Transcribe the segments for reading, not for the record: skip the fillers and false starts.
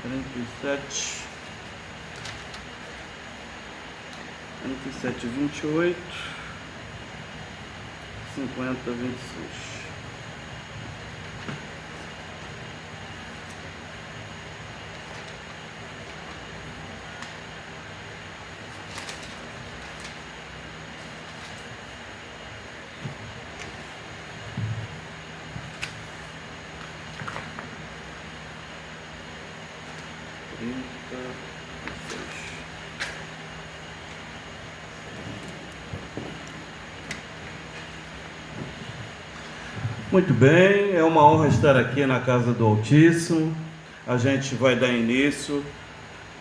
47, 28, 50, 26. Muito bem, é uma honra estar aqui na casa do Altíssimo. A gente vai dar início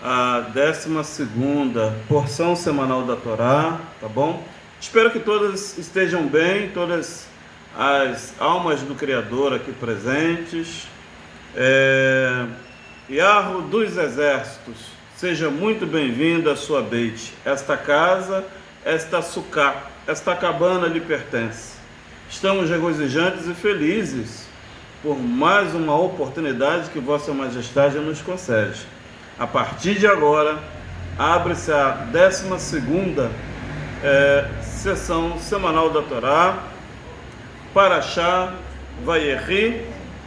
à 12ª porção semanal da Torá, tá bom? Espero que todas estejam bem, todas as almas do Criador aqui presentes. Yahweh dos Exércitos, seja muito bem-vindo à sua Beit. Esta casa, esta sucá, esta cabana lhe pertence. Estamos regozijantes e felizes por mais uma oportunidade que Vossa Majestade nos concede. A partir de agora, abre-se a 12ª sessão semanal da Torá, Parashá Vayeri,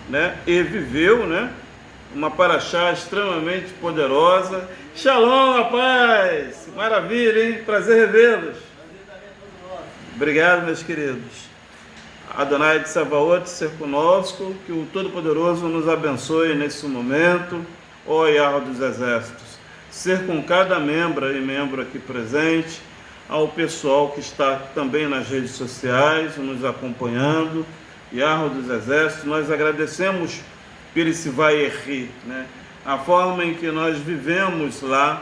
né? E viveu, né? Uma Parashá extremamente poderosa. Shalom, rapaz! Maravilha, hein? Prazer revê-los. Obrigado, meus queridos. Adonai de Sabaoth, ser conosco, que o Todo-Poderoso nos abençoe nesse momento, ó Yahweh dos Exércitos, ser com cada membro e membro aqui presente, ao pessoal que está também nas redes sociais, nos acompanhando, Yahweh dos Exércitos, nós agradecemos por esse Vayeri, né? A forma em que nós vivemos lá,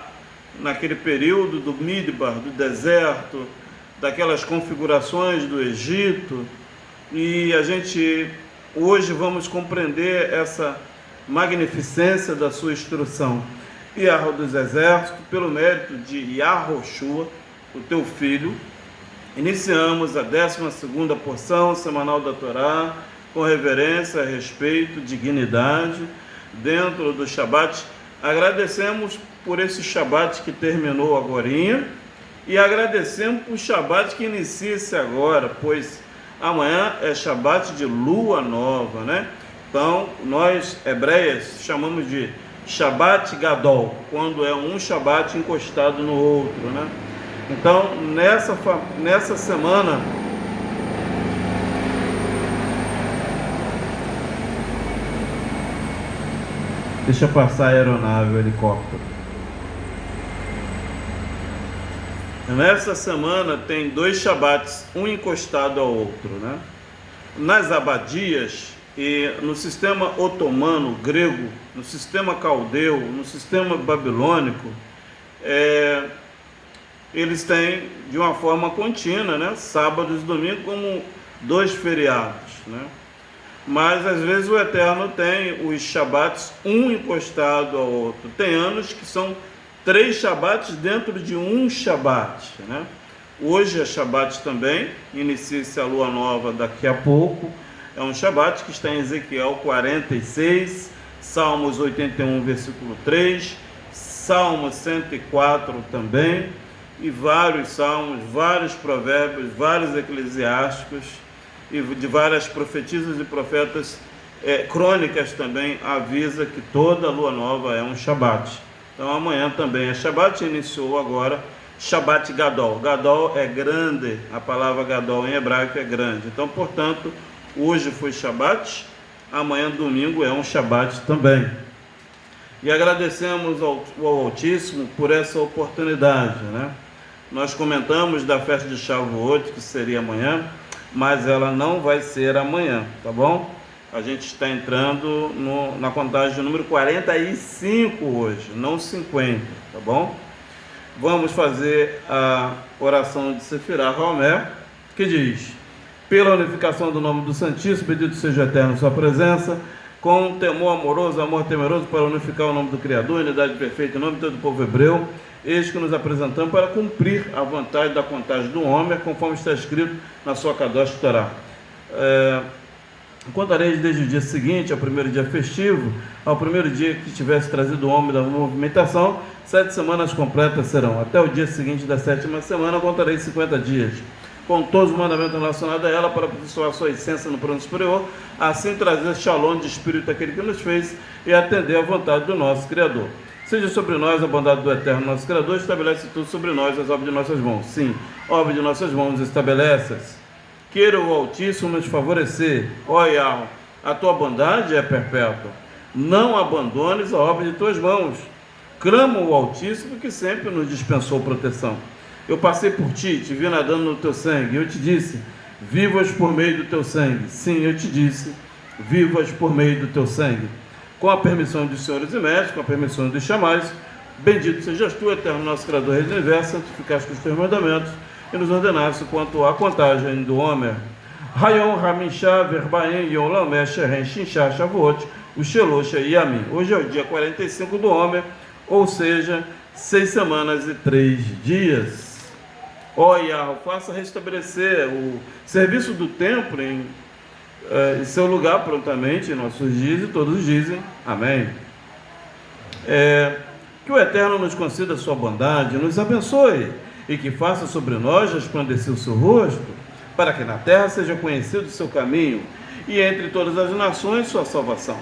naquele período do Midbar, do deserto, daquelas configurações do Egito. E a gente hoje vamos compreender essa magnificência da sua instrução. Yahweh dos Exércitos, pelo mérito de Yahoshua, o teu filho, iniciamos a 12ª porção semanal da Torá, com reverência, respeito, dignidade, dentro do Shabat. Agradecemos por esse Shabat que terminou agorinha, e agradecemos por o Shabat que inicia-se agora, pois amanhã é Shabat de lua nova, né? Então, nós, hebreias, chamamos de Shabat Gadol, quando é um Shabat encostado no outro, né? Então, nessa semana, deixa passar a aeronave, o helicóptero. Nessa semana tem 2 Shabats, um encostado ao outro, né? Nas abadias e no sistema otomano, grego, no sistema caldeu, no sistema babilônico, eles têm de uma forma contínua, né? Sábados e domingos como 2 feriados, né? Mas às vezes o Eterno tem os Shabats, um encostado ao outro. Tem anos que são 3 Shabats dentro de um Shabat, né? Hoje é Shabat também, inicia-se a lua nova daqui a pouco. É um Shabat que está em Ezequiel 46, Salmos 81, versículo 3, Salmo 104 também, e vários salmos, vários provérbios, vários eclesiásticos, e de várias profetisas e profetas, crônicas também, avisa que toda lua nova é um Shabat. Então amanhã também é Shabat, iniciou agora Shabat Gadol. Gadol é grande, a palavra Gadol em hebraico é grande. Então, portanto, hoje foi Shabat, amanhã domingo é um Shabat também. E agradecemos ao Altíssimo por essa oportunidade, né? Nós comentamos da festa de Shavuot, que seria amanhã, mas ela não vai ser amanhã, tá bom? A gente está entrando na contagem número 45 hoje, não 50, tá bom? Vamos fazer a oração de Sefirah Haomer, que diz: pela unificação do nome do Santíssimo, bendito seja o Eterno sua presença, com temor amoroso, amor temeroso, para unificar o nome do Criador, unidade perfeita em nome de todo o povo hebreu, eis que nos apresentamos para cumprir a vontade da contagem do homem, conforme está escrito na sua Kadosh Torá. Contareis desde o dia seguinte, ao primeiro dia festivo, ao primeiro dia que tivesse trazido o homem da movimentação, 7 semanas completas serão. Até o dia seguinte da 7ª semana, contareis 50 dias, com todos os mandamentos relacionados a ela, para aperfeiçoar sua essência no plano superior, assim trazer shalom de espírito àquele que nos fez e atender à vontade do nosso Criador. Seja sobre nós a bondade do Eterno nosso Criador, estabelece tudo sobre nós as obras de nossas mãos. Sim, obras de nossas mãos estabeleces. Queira o Altíssimo nos favorecer, ó Yahweh, a tua bondade é perpétua. Não abandones a obra de tuas mãos. Clamo o Altíssimo, que sempre nos dispensou proteção. Eu passei por ti, te vi nadando no teu sangue. Eu te disse, vivas por meio do teu sangue. Sim, eu te disse, vivas por meio do teu sangue. Com a permissão dos senhores e mestres, com a permissão dos chamais, bendito sejas tu, Eterno nosso Criador, Rei do Universo, santificaste com os teus mandamentos e nos ordenaste quanto à contagem do Homer. Rayon, Ramichá, Verbaem, Yon, Lamé, Xerren, Xinchá, Shavuot, o Sheloxa e Yamin. Hoje é o dia 45 do Homer, ou seja, 6 semanas e 3 dias. Ó Yahweh, faça restabelecer o serviço do templo em seu lugar prontamente, em nossos dias, e todos dizem amém. Que o Eterno nos conceda a sua bondade, nos abençoe, e que faça sobre nós resplandecer o seu rosto, para que na terra seja conhecido o seu caminho, e entre todas as nações sua salvação.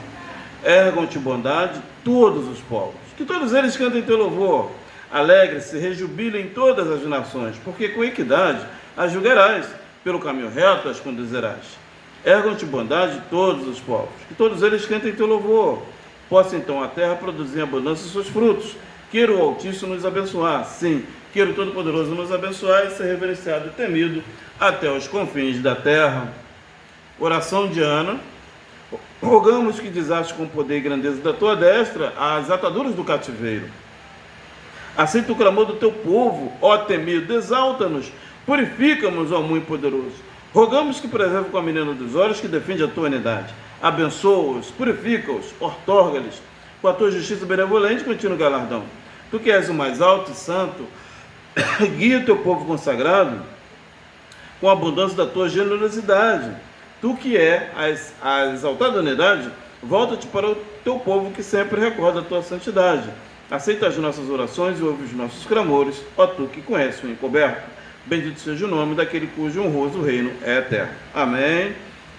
Ergam-te bondade todos os povos, que todos eles cantem teu louvor. Alegre-se, rejubilem todas as nações, porque com equidade as julgarás, pelo caminho reto as conduzirás. Ergam-te bondade todos os povos, que todos eles cantem teu louvor. Possa então a terra produzir em abundância seus frutos. Queira o Altíssimo nos abençoar, sim, queira o Todo-Poderoso nos abençoar e ser reverenciado e temido até os confins da terra. Oração de Ana. Rogamos que desaste com o poder e grandeza da tua destra as ataduras do cativeiro. Aceita o clamor do teu povo, ó temido, exalta-nos, purifica-nos, ó muito poderoso. Rogamos que preserve com a menina dos olhos que defende a tua unidade. Abençoa-os, purifica-os, outorga-lhes, com a tua justiça benevolente, contínuo galardão. Tu que és o mais alto e santo, guia o teu povo consagrado com a abundância da tua generosidade. Tu que é a exaltada unidade, volta-te para o teu povo que sempre recorda a tua santidade. Aceita as nossas orações e ouve os nossos clamores, ó tu que conhece o encoberto. Bendito seja o nome daquele cujo honroso reino é eterno. Amém.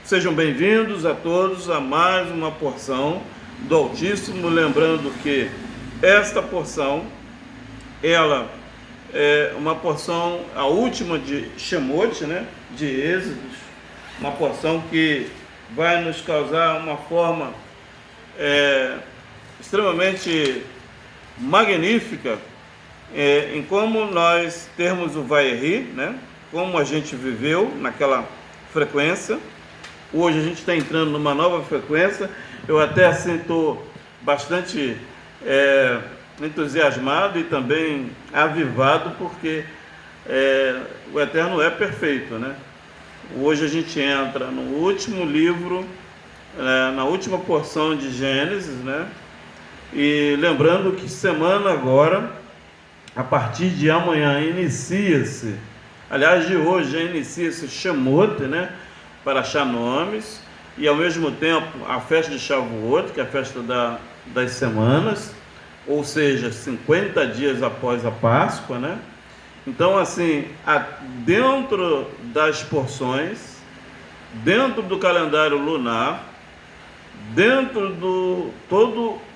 Sejam bem-vindos a todos a mais uma porção do Altíssimo. Lembrando que esta porção, ela é uma porção, a última de Shemot, né, de Êxodos, uma porção que vai nos causar uma forma extremamente magnífica em como nós termos o Vaierri, né? Como a gente viveu naquela frequência. Hoje a gente está entrando numa nova frequência. Eu até assim estou bastante entusiasmado e também avivado, porque o Eterno é perfeito, né? Hoje a gente entra no último livro, na última porção de Gênesis, né? E lembrando que semana agora, a partir de amanhã, inicia-se, aliás, de hoje já inicia-se Shemot, né? Para achar nomes, e ao mesmo tempo a festa de Shavuot, que é a festa das semanas, ou seja, 50 dias após a Páscoa, né? Então, assim, dentro das porções, dentro do calendário lunar, dentro do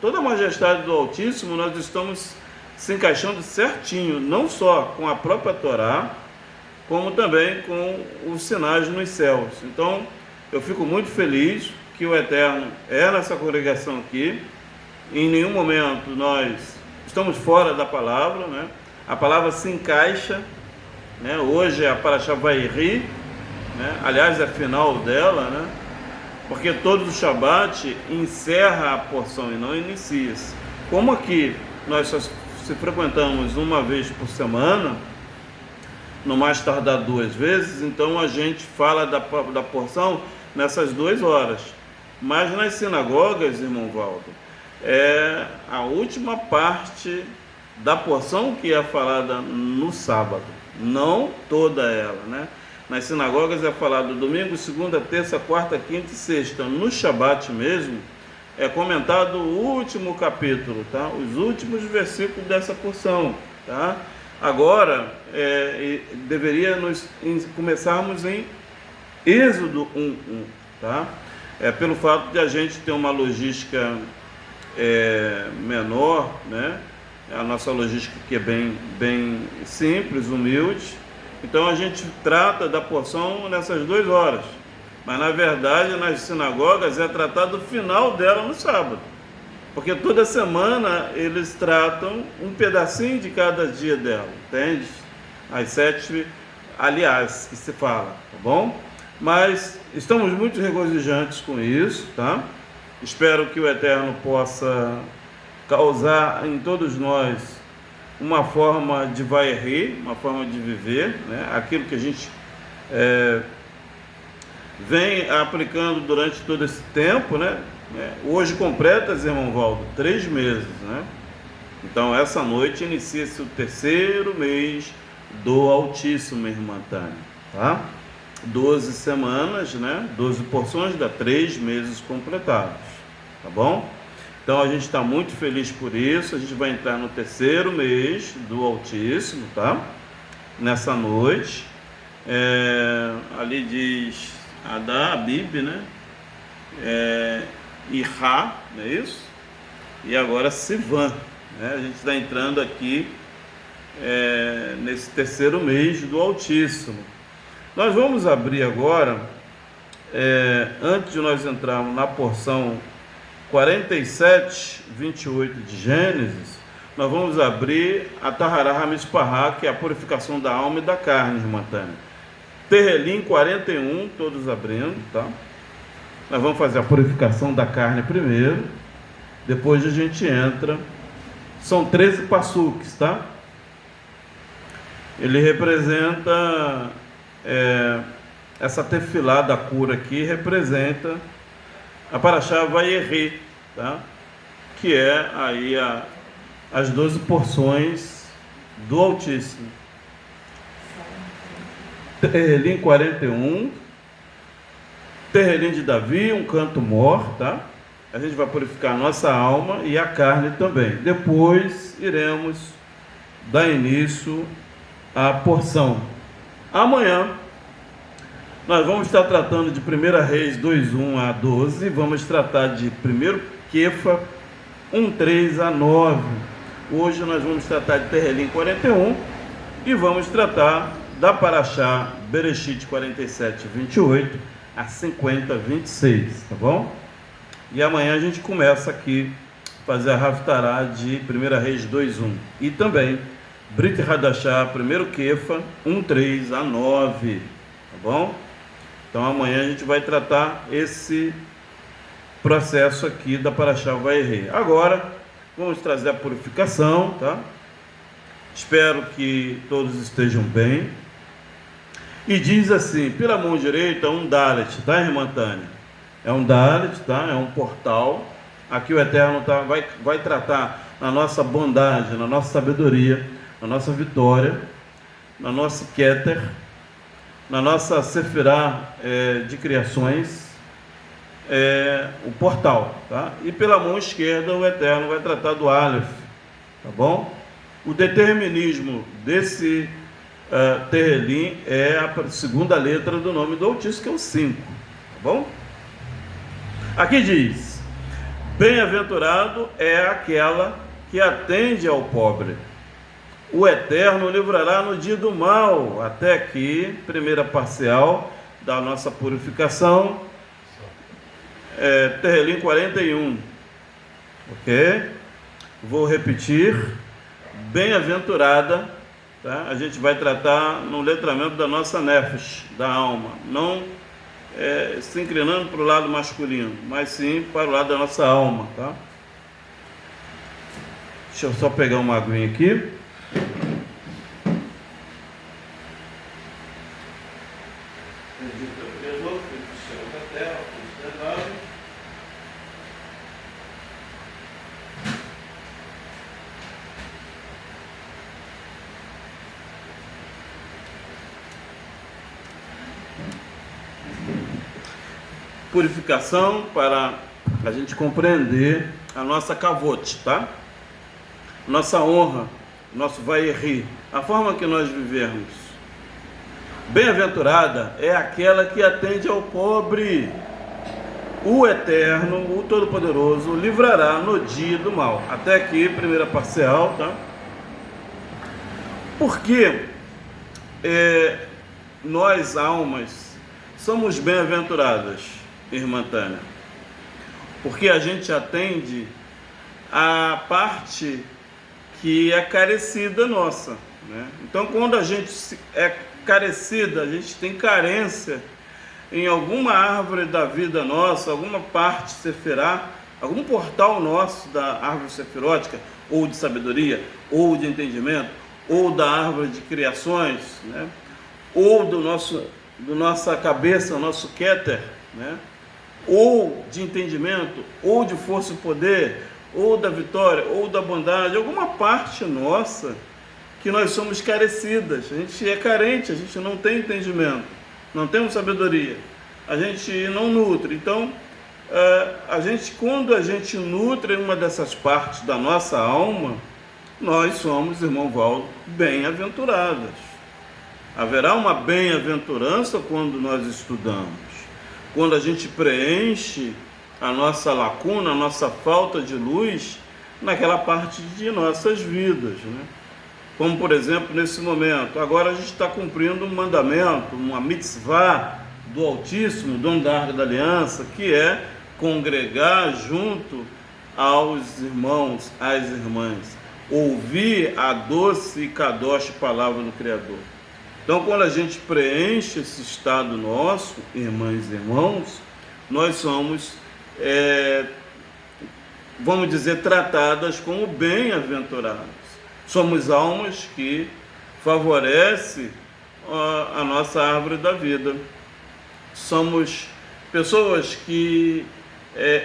toda a majestade do Altíssimo, nós estamos se encaixando certinho, não só com a própria Torá, como também com os sinais nos céus. Então, eu fico muito feliz que o Eterno nessa congregação aqui. Em nenhum momento nós estamos fora da palavra, né? A palavra se encaixa, né? Hoje a Parashá Vaierri, né? Aliás, é a final dela, né? Porque todo o Shabat encerra a porção e não inicia-se. Como aqui nós só se frequentamos uma vez por semana, no mais tardar 2 vezes, então a gente fala da porção nessas 2 horas. Mas nas sinagogas, irmão Valdo, é a última parte da porção que é falada no sábado, não toda ela, né? Nas sinagogas é falado domingo, segunda, terça, quarta, quinta e sexta. No Shabat mesmo é comentado o último capítulo, tá? Os últimos versículos dessa porção, tá? Agora começarmos em Êxodo 1:1, tá? Pelo fato de a gente ter uma logística menor, né? A nossa logística aqui é bem simples, humilde. Então a gente trata da porção nessas 2 horas. Mas na verdade nas sinagogas é tratado o final dela no sábado. Porque toda semana eles tratam um pedacinho de cada dia dela, entende? As 7, aliás, que se fala, tá bom? Mas estamos muito regozijantes com isso, tá? Espero que o Eterno possa causar em todos nós uma forma de vai-rir, uma forma de viver, né? Aquilo que a gente vem aplicando durante todo esse tempo, né? Hoje completa-se, irmão Valdo, 3 meses, né? Então essa noite inicia-se o 3º mês do Altíssimo, irmã Tânia, tá? 12 semanas, né? 12 porções dá 3 meses completados, tá bom? Então a gente está muito feliz por isso. A gente vai entrar no 3º mês do Altíssimo, tá? Nessa noite, ali diz Adá, Abib, né? Irá, não é isso? E agora Sivan, né? A gente está entrando aqui nesse 3º mês do Altíssimo. Nós vamos abrir agora, antes de nós entrarmos na porção 47, 28 de Gênesis, nós vamos abrir a Tahará Hamispará, que é a purificação da alma e da carne, irmã Tânia. Terrelim 41, todos abrindo, tá? Nós vamos fazer a purificação da carne primeiro, depois a gente entra. São 13 passuques, tá? Ele representa, essa tefilá da cura aqui, representa a Parashá Vayeri, tá? Que é aí as 12 porções do Altíssimo. Terrelim 41, Terrelim de Davi, um canto mor, tá? A gente vai purificar a nossa alma e a carne também. Depois iremos dar início à porção. Amanhã nós vamos estar tratando de 1 Reis 2:1 a 12, vamos tratar de 1 Quefa 1:3 a 9. Hoje nós vamos tratar de Terrelim 41 e vamos tratar da Parashá Bereshit 47, 28 a 50, 26, tá bom? E amanhã a gente começa aqui a fazer a Haftará de 1 Reis 2:1 e também Brit Hadashá 1 Quefa 1:3 a 9, tá bom? Então amanhã a gente vai tratar esse processo aqui da Parashá Vayeri. Agora vamos trazer a purificação, tá? Espero que todos estejam bem. E diz assim, pela mão direita, um Dalet, tá, irmã Tânia? É um Dalet, tá? É um portal. Aqui o Eterno vai tratar na nossa bondade, na nossa sabedoria, na nossa vitória, na nossa Keter, na nossa Sefirá de criações, o portal, tá? E pela mão esquerda o Eterno vai tratar do Aleph, tá bom? O determinismo desse Terrelim é a segunda letra do nome do Altíssimo, que é o 5, tá bom? Aqui diz: bem-aventurado é aquela que atende ao pobre. O Eterno livrará no dia do mal. Até aqui, primeira parcial da nossa purificação, Terrelim 41, ok? Vou repetir: bem-aventurada, tá? A gente vai tratar no letramento da nossa nefesh, da alma, não se inclinando para o lado masculino, mas sim para o lado da nossa alma, tá? Deixa eu só pegar uma aguinha aqui. purificação para a gente compreender a nossa cavote, tá? Nossa honra, nosso vai-e-ri, a forma que nós vivemos. Bem-aventurada é aquela que atende ao pobre. O Eterno, o Todo-Poderoso, livrará no dia do mal. Até aqui, primeira parcial, tá? Porque nós, almas, somos bem-aventuradas, irmã Tânia. Porque a gente atende a parte que é carecida nossa, né? Então, quando a gente é carecida, a gente tem carência em alguma árvore da vida nossa, alguma parte sefirá, algum portal nosso da árvore sefirótica, ou de sabedoria, ou de entendimento, ou da árvore de criações, né? Ou do nossa cabeça, nosso Keter, né? Ou de entendimento, ou de força e poder, ou da vitória, ou da bondade, alguma parte nossa que nós somos carecidas. A gente é carente, a gente não tem entendimento, não temos sabedoria, a gente não nutre. Então, quando a gente nutre uma dessas partes da nossa alma, nós somos, irmão Valdo, bem-aventuradas. Haverá uma bem-aventurança quando nós estudamos, quando a gente preenche a nossa lacuna, a nossa falta de luz naquela parte de nossas vidas, né? Como, por exemplo, nesse momento, agora a gente está cumprindo um mandamento, uma mitzvah do Altíssimo, dono da Arca da Aliança, que é congregar junto aos irmãos, às irmãs, ouvir a doce e kadosh palavra do Criador. Então, quando a gente preenche esse estado nosso, irmãs e irmãos, nós somos, vamos dizer, tratadas como bem-aventurados. Somos almas que favorecem a nossa árvore da vida. Somos pessoas que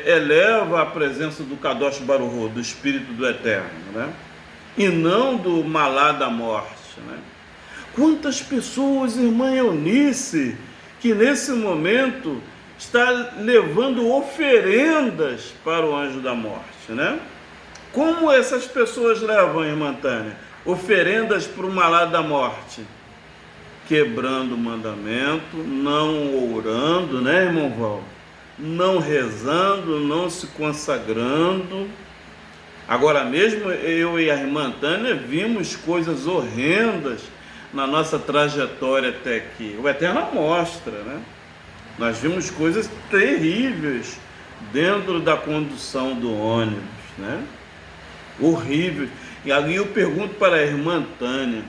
elevam a presença do Kadosh Baruch Hu, do Espírito do Eterno, né? E não do malá da morte, né? Quantas pessoas, irmã Eunice, que nesse momento está levando oferendas para o anjo da morte, né? Como essas pessoas levam, irmã Tânia? Oferendas para o malá da morte. Quebrando o mandamento, não orando, né, irmão Val? Não rezando, não se consagrando. Agora mesmo, eu e a irmã Tânia vimos coisas horrendas na nossa trajetória até aqui. O Eterno mostra, né? Nós vimos coisas terríveis dentro da condução do ônibus, né? Horríveis. E ali eu pergunto para a irmã Tânia,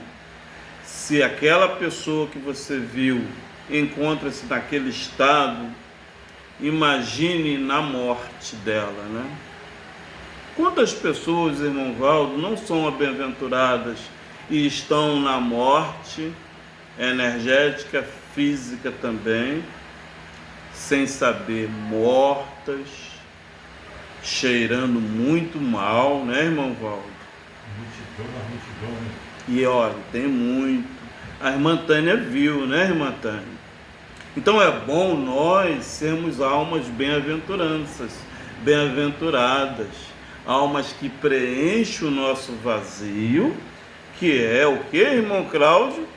se aquela pessoa que você viu encontra-se naquele estado, imagine na morte dela, né? Quantas pessoas, irmão Valdo, não são bem-aventuradas e estão na morte energética, física também, sem saber, mortas, cheirando muito mal, né, irmão Valdo? Multidão, né? E olha, tem muito. A irmã Tânia viu, né, irmã Tânia? Então é bom nós sermos almas bem-aventuranças, bem-aventuradas, almas que preenchem o nosso vazio, que é o que, irmão Cláudio?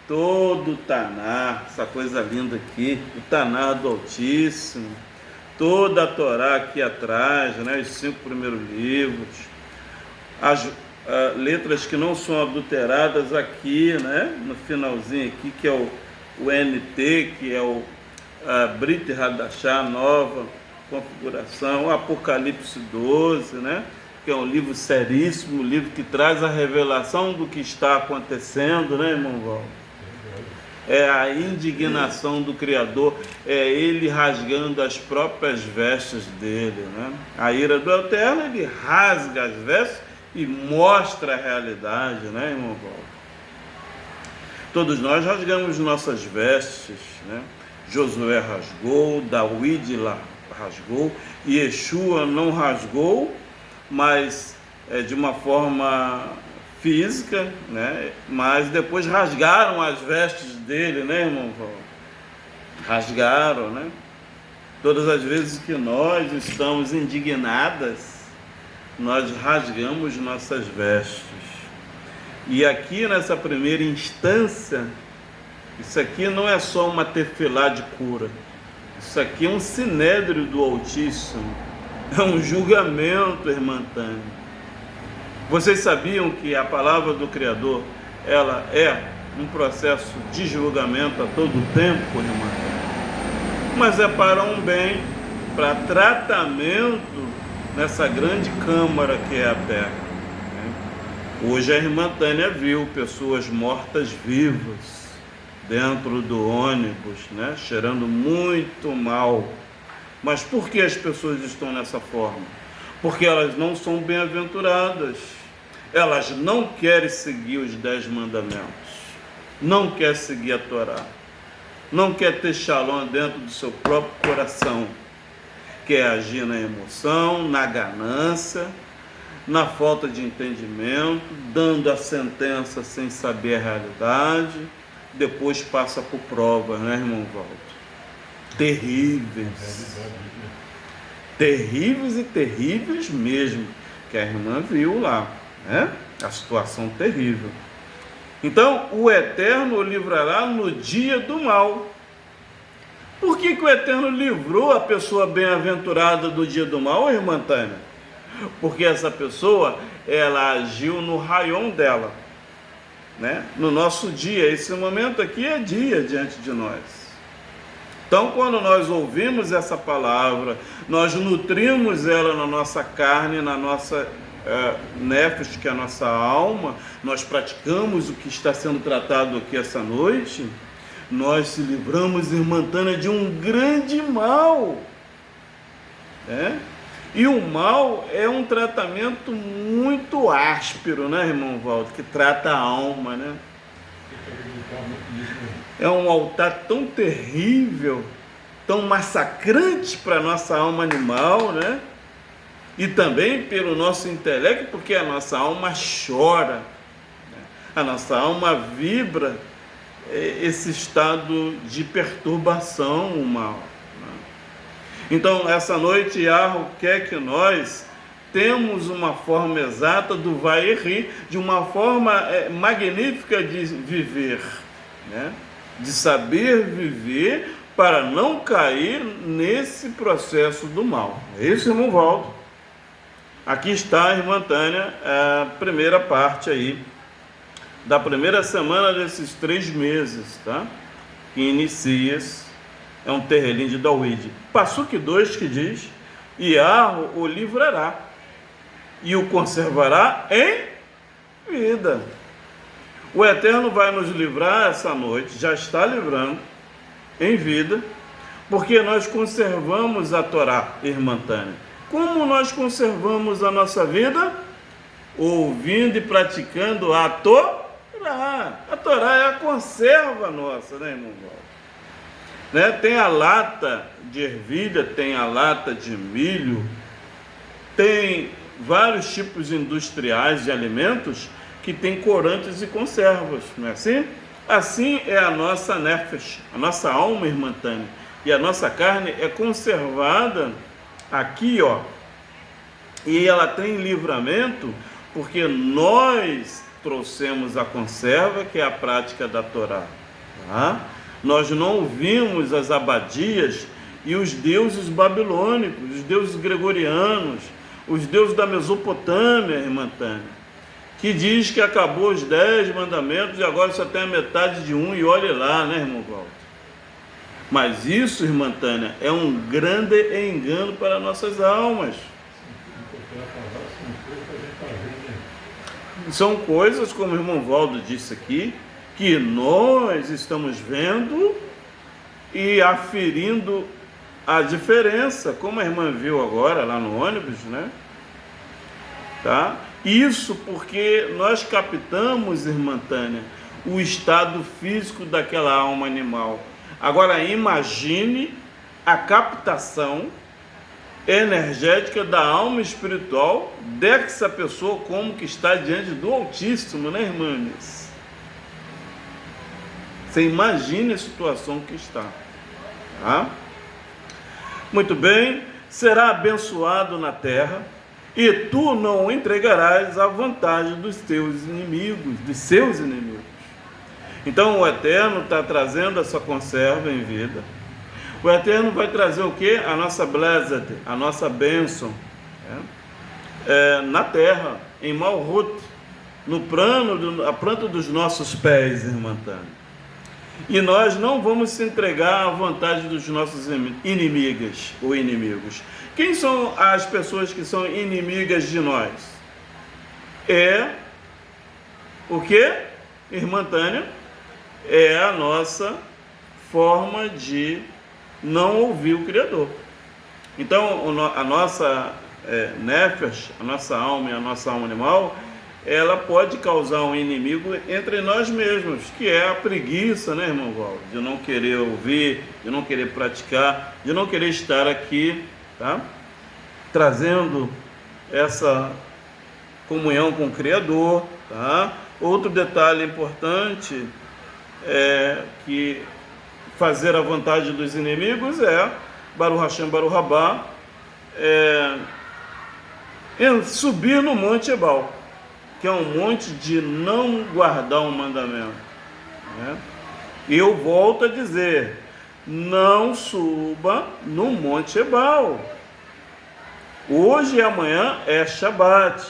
Todo o Tanar, essa coisa linda aqui, o Tanar do Altíssimo, toda a Torá aqui atrás, né, os 5 primeiros livros, as letras que não são adulteradas aqui, né, no finalzinho aqui, que é o NT, que é o Brit Hadashah, nova configuração, o Apocalipse 12, né, que é um livro seríssimo, um livro que traz a revelação do que está acontecendo, né, irmão Valdo? É a indignação do Criador, é ele rasgando as próprias vestes dele, né? A ira do Eterno, ele rasga as vestes e mostra a realidade, né, irmão Valdo? Todos nós rasgamos nossas vestes, né? Josué rasgou, David rasgou, Yeshua não rasgou, mas de uma forma física, né? Mas depois rasgaram as vestes dele, né, irmão Valdo? Rasgaram, né? Todas as vezes que nós estamos indignadas, nós rasgamos nossas vestes. E aqui nessa primeira instância, isso aqui não é só uma tefilá de cura. Isso aqui é um sinédrio do Altíssimo. É um julgamento, irmã Tânia. Vocês sabiam que a palavra do Criador, ela é um processo de julgamento a todo tempo, irmã Tânia? Mas é para um bem, para tratamento nessa grande câmara que é a terra. Hoje a irmã Tânia viu pessoas mortas vivas dentro do ônibus, né? Cheirando muito mal. Mas por que as pessoas estão nessa forma? Porque elas não são bem-aventuradas. Elas não querem seguir os 10 mandamentos. Não querem seguir a Torá. Não quer ter shalom dentro do seu próprio coração. Quer agir na emoção, na ganância, na falta de entendimento, dando a sentença sem saber a realidade. Depois passa por provas, né, irmão Walter? Terríveis. Terríveis e terríveis mesmo. Que a irmã viu lá, né? A situação terrível. Então, o Eterno o livrará no dia do mal. Por que o Eterno livrou a pessoa bem-aventurada do dia do mal, irmã Tânia? Porque essa pessoa, ela agiu no raion dela, né? No nosso dia. Esse momento aqui é dia diante de nós. Então, quando nós ouvimos essa palavra, nós nutrimos ela na nossa carne, na nossa nefesh, que é a nossa alma, nós praticamos o que está sendo tratado aqui essa noite, nós se livramos, irmã Tânia, de um grande mal, né? E o mal é um tratamento muito áspero, né, irmão Walter, que trata a alma, né? É um altar tão terrível, tão massacrante para a nossa alma animal, né? E também pelo nosso intelecto, porque a nossa alma chora, né? A nossa alma vibra esse estado de perturbação, o mal, né? Então, essa noite, Yahweh quer que nós temos uma forma exata do vai e ri, de uma forma magnífica de viver, né? De saber viver para não cair nesse processo do mal. É isso, irmão Walter. Aqui está, irmã Tânia, a primeira parte aí, da primeira semana desses 3 meses, tá? Que inicia-se, é um terrelim de Dawid. Passuque 2 que diz, Yahweh o livrará e o conservará em vida. O Eterno vai nos livrar essa noite, já está livrando em vida, porque nós conservamos a Torá, irmã Tânia. Como nós conservamos a nossa vida? Ouvindo e praticando a Torá. A Torá é a conserva nossa, né, irmão Walter? Né? Tem a lata de ervilha, tem a lata de milho, tem vários tipos industriais de alimentos que tem corantes e conservas, não é assim? Assim é a nossa nefesh, a nossa alma, irmã Tânia, e a nossa carne é conservada aqui, ó, e ela tem livramento porque nós trouxemos a conserva, que é a prática da Torá, tá? Nós não ouvimos as abadias e os deuses babilônicos, os deuses gregorianos, os deuses da Mesopotâmia, irmã Tânia, que diz que acabou os 10 mandamentos e agora só tem a metade de um, e olhe lá, né, irmão Walter? Mas isso, irmã Tânia, é um grande engano para nossas almas. São coisas, como o irmão Waldo disse aqui, que nós estamos vendo e aferindo a diferença, como a irmã viu agora lá no ônibus, né? Tá? Isso porque nós captamos, irmã Tânia, o estado físico daquela alma animal. Agora imagine a captação energética da alma espiritual dessa pessoa, como que está diante do Altíssimo, né, irmãs? Você imagine a situação que está, tá? Muito bem, será abençoado na terra, e tu não o entregarás à vontade dos teus inimigos, dos seus inimigos. Então o Eterno está trazendo essa conserva em vida. O Eterno vai trazer o quê? A nossa blessed, a nossa bênção, na terra, em Malhut, no plano, a planta dos nossos pés, irmã Tânia. E nós não vamos se entregar à vontade dos nossos inimigas ou inimigos. Quem são as pessoas que são inimigas de nós? É o que, irmã Tânia? É a nossa forma de não ouvir o Criador. Então, a nossa nefesh, a nossa alma e a nossa alma animal, ela pode causar um inimigo entre nós mesmos, que é a preguiça, né, irmão Valdo? De não querer ouvir, de não querer praticar, de não querer estar aqui, tá? Trazendo essa comunhão com o Criador, tá? Outro detalhe importante é que fazer a vontade dos inimigos é Baruch Hashem, Baruch Rabá, subir no Monte Ebal, que é um monte de não guardar um mandamento, né? E eu volto a dizer, não suba no Monte Ebal. Hoje e amanhã é Shabat.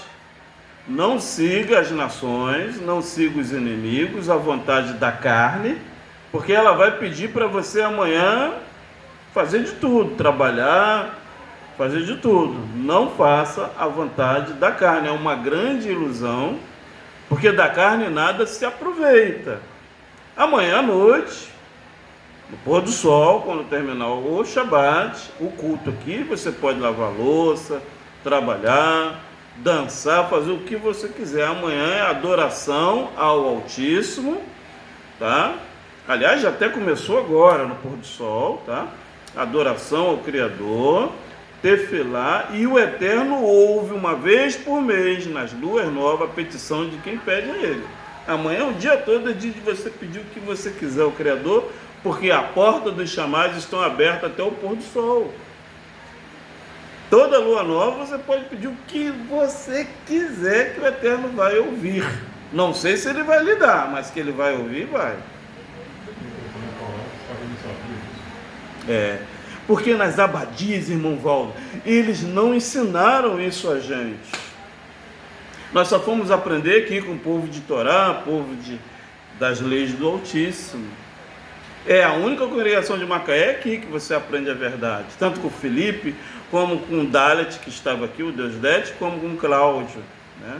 Não siga as nações, não siga os inimigos, a vontade da carne, porque ela vai pedir para você amanhã fazer de tudo, trabalhar, fazer de tudo. Não faça a vontade da carne, é uma grande ilusão, porque da carne nada se aproveita. Amanhã à noite, no pôr do sol, quando terminar o Shabat, o culto aqui, você pode lavar louça, trabalhar, dançar, fazer o que você quiser. Amanhã é adoração ao Altíssimo, tá? Aliás, já até começou agora no pôr do sol, tá? Adoração ao Criador, tefilá, e o Eterno ouve uma vez por mês, nas luas novas, a petição de quem pede a Ele. Amanhã, o dia todo, é dia de você pedir o que você quiser ao Criador, porque a porta dos chamados estão abertas até o pôr do sol. Toda lua nova você pode pedir o que você quiser, que o Eterno vai ouvir. Não sei se Ele vai lhe dar, mas que Ele vai ouvir, vai. Porque nas abadias, irmão Valdo, eles não ensinaram isso a gente. Nós só fomos aprender aqui com o povo de Torá, povo das leis do Altíssimo. É a única congregação de Macaé aqui que você aprende a verdade, tanto com o Felipe, como com o Dalet, que estava aqui, o Deus Det, como com o Cláudio, né?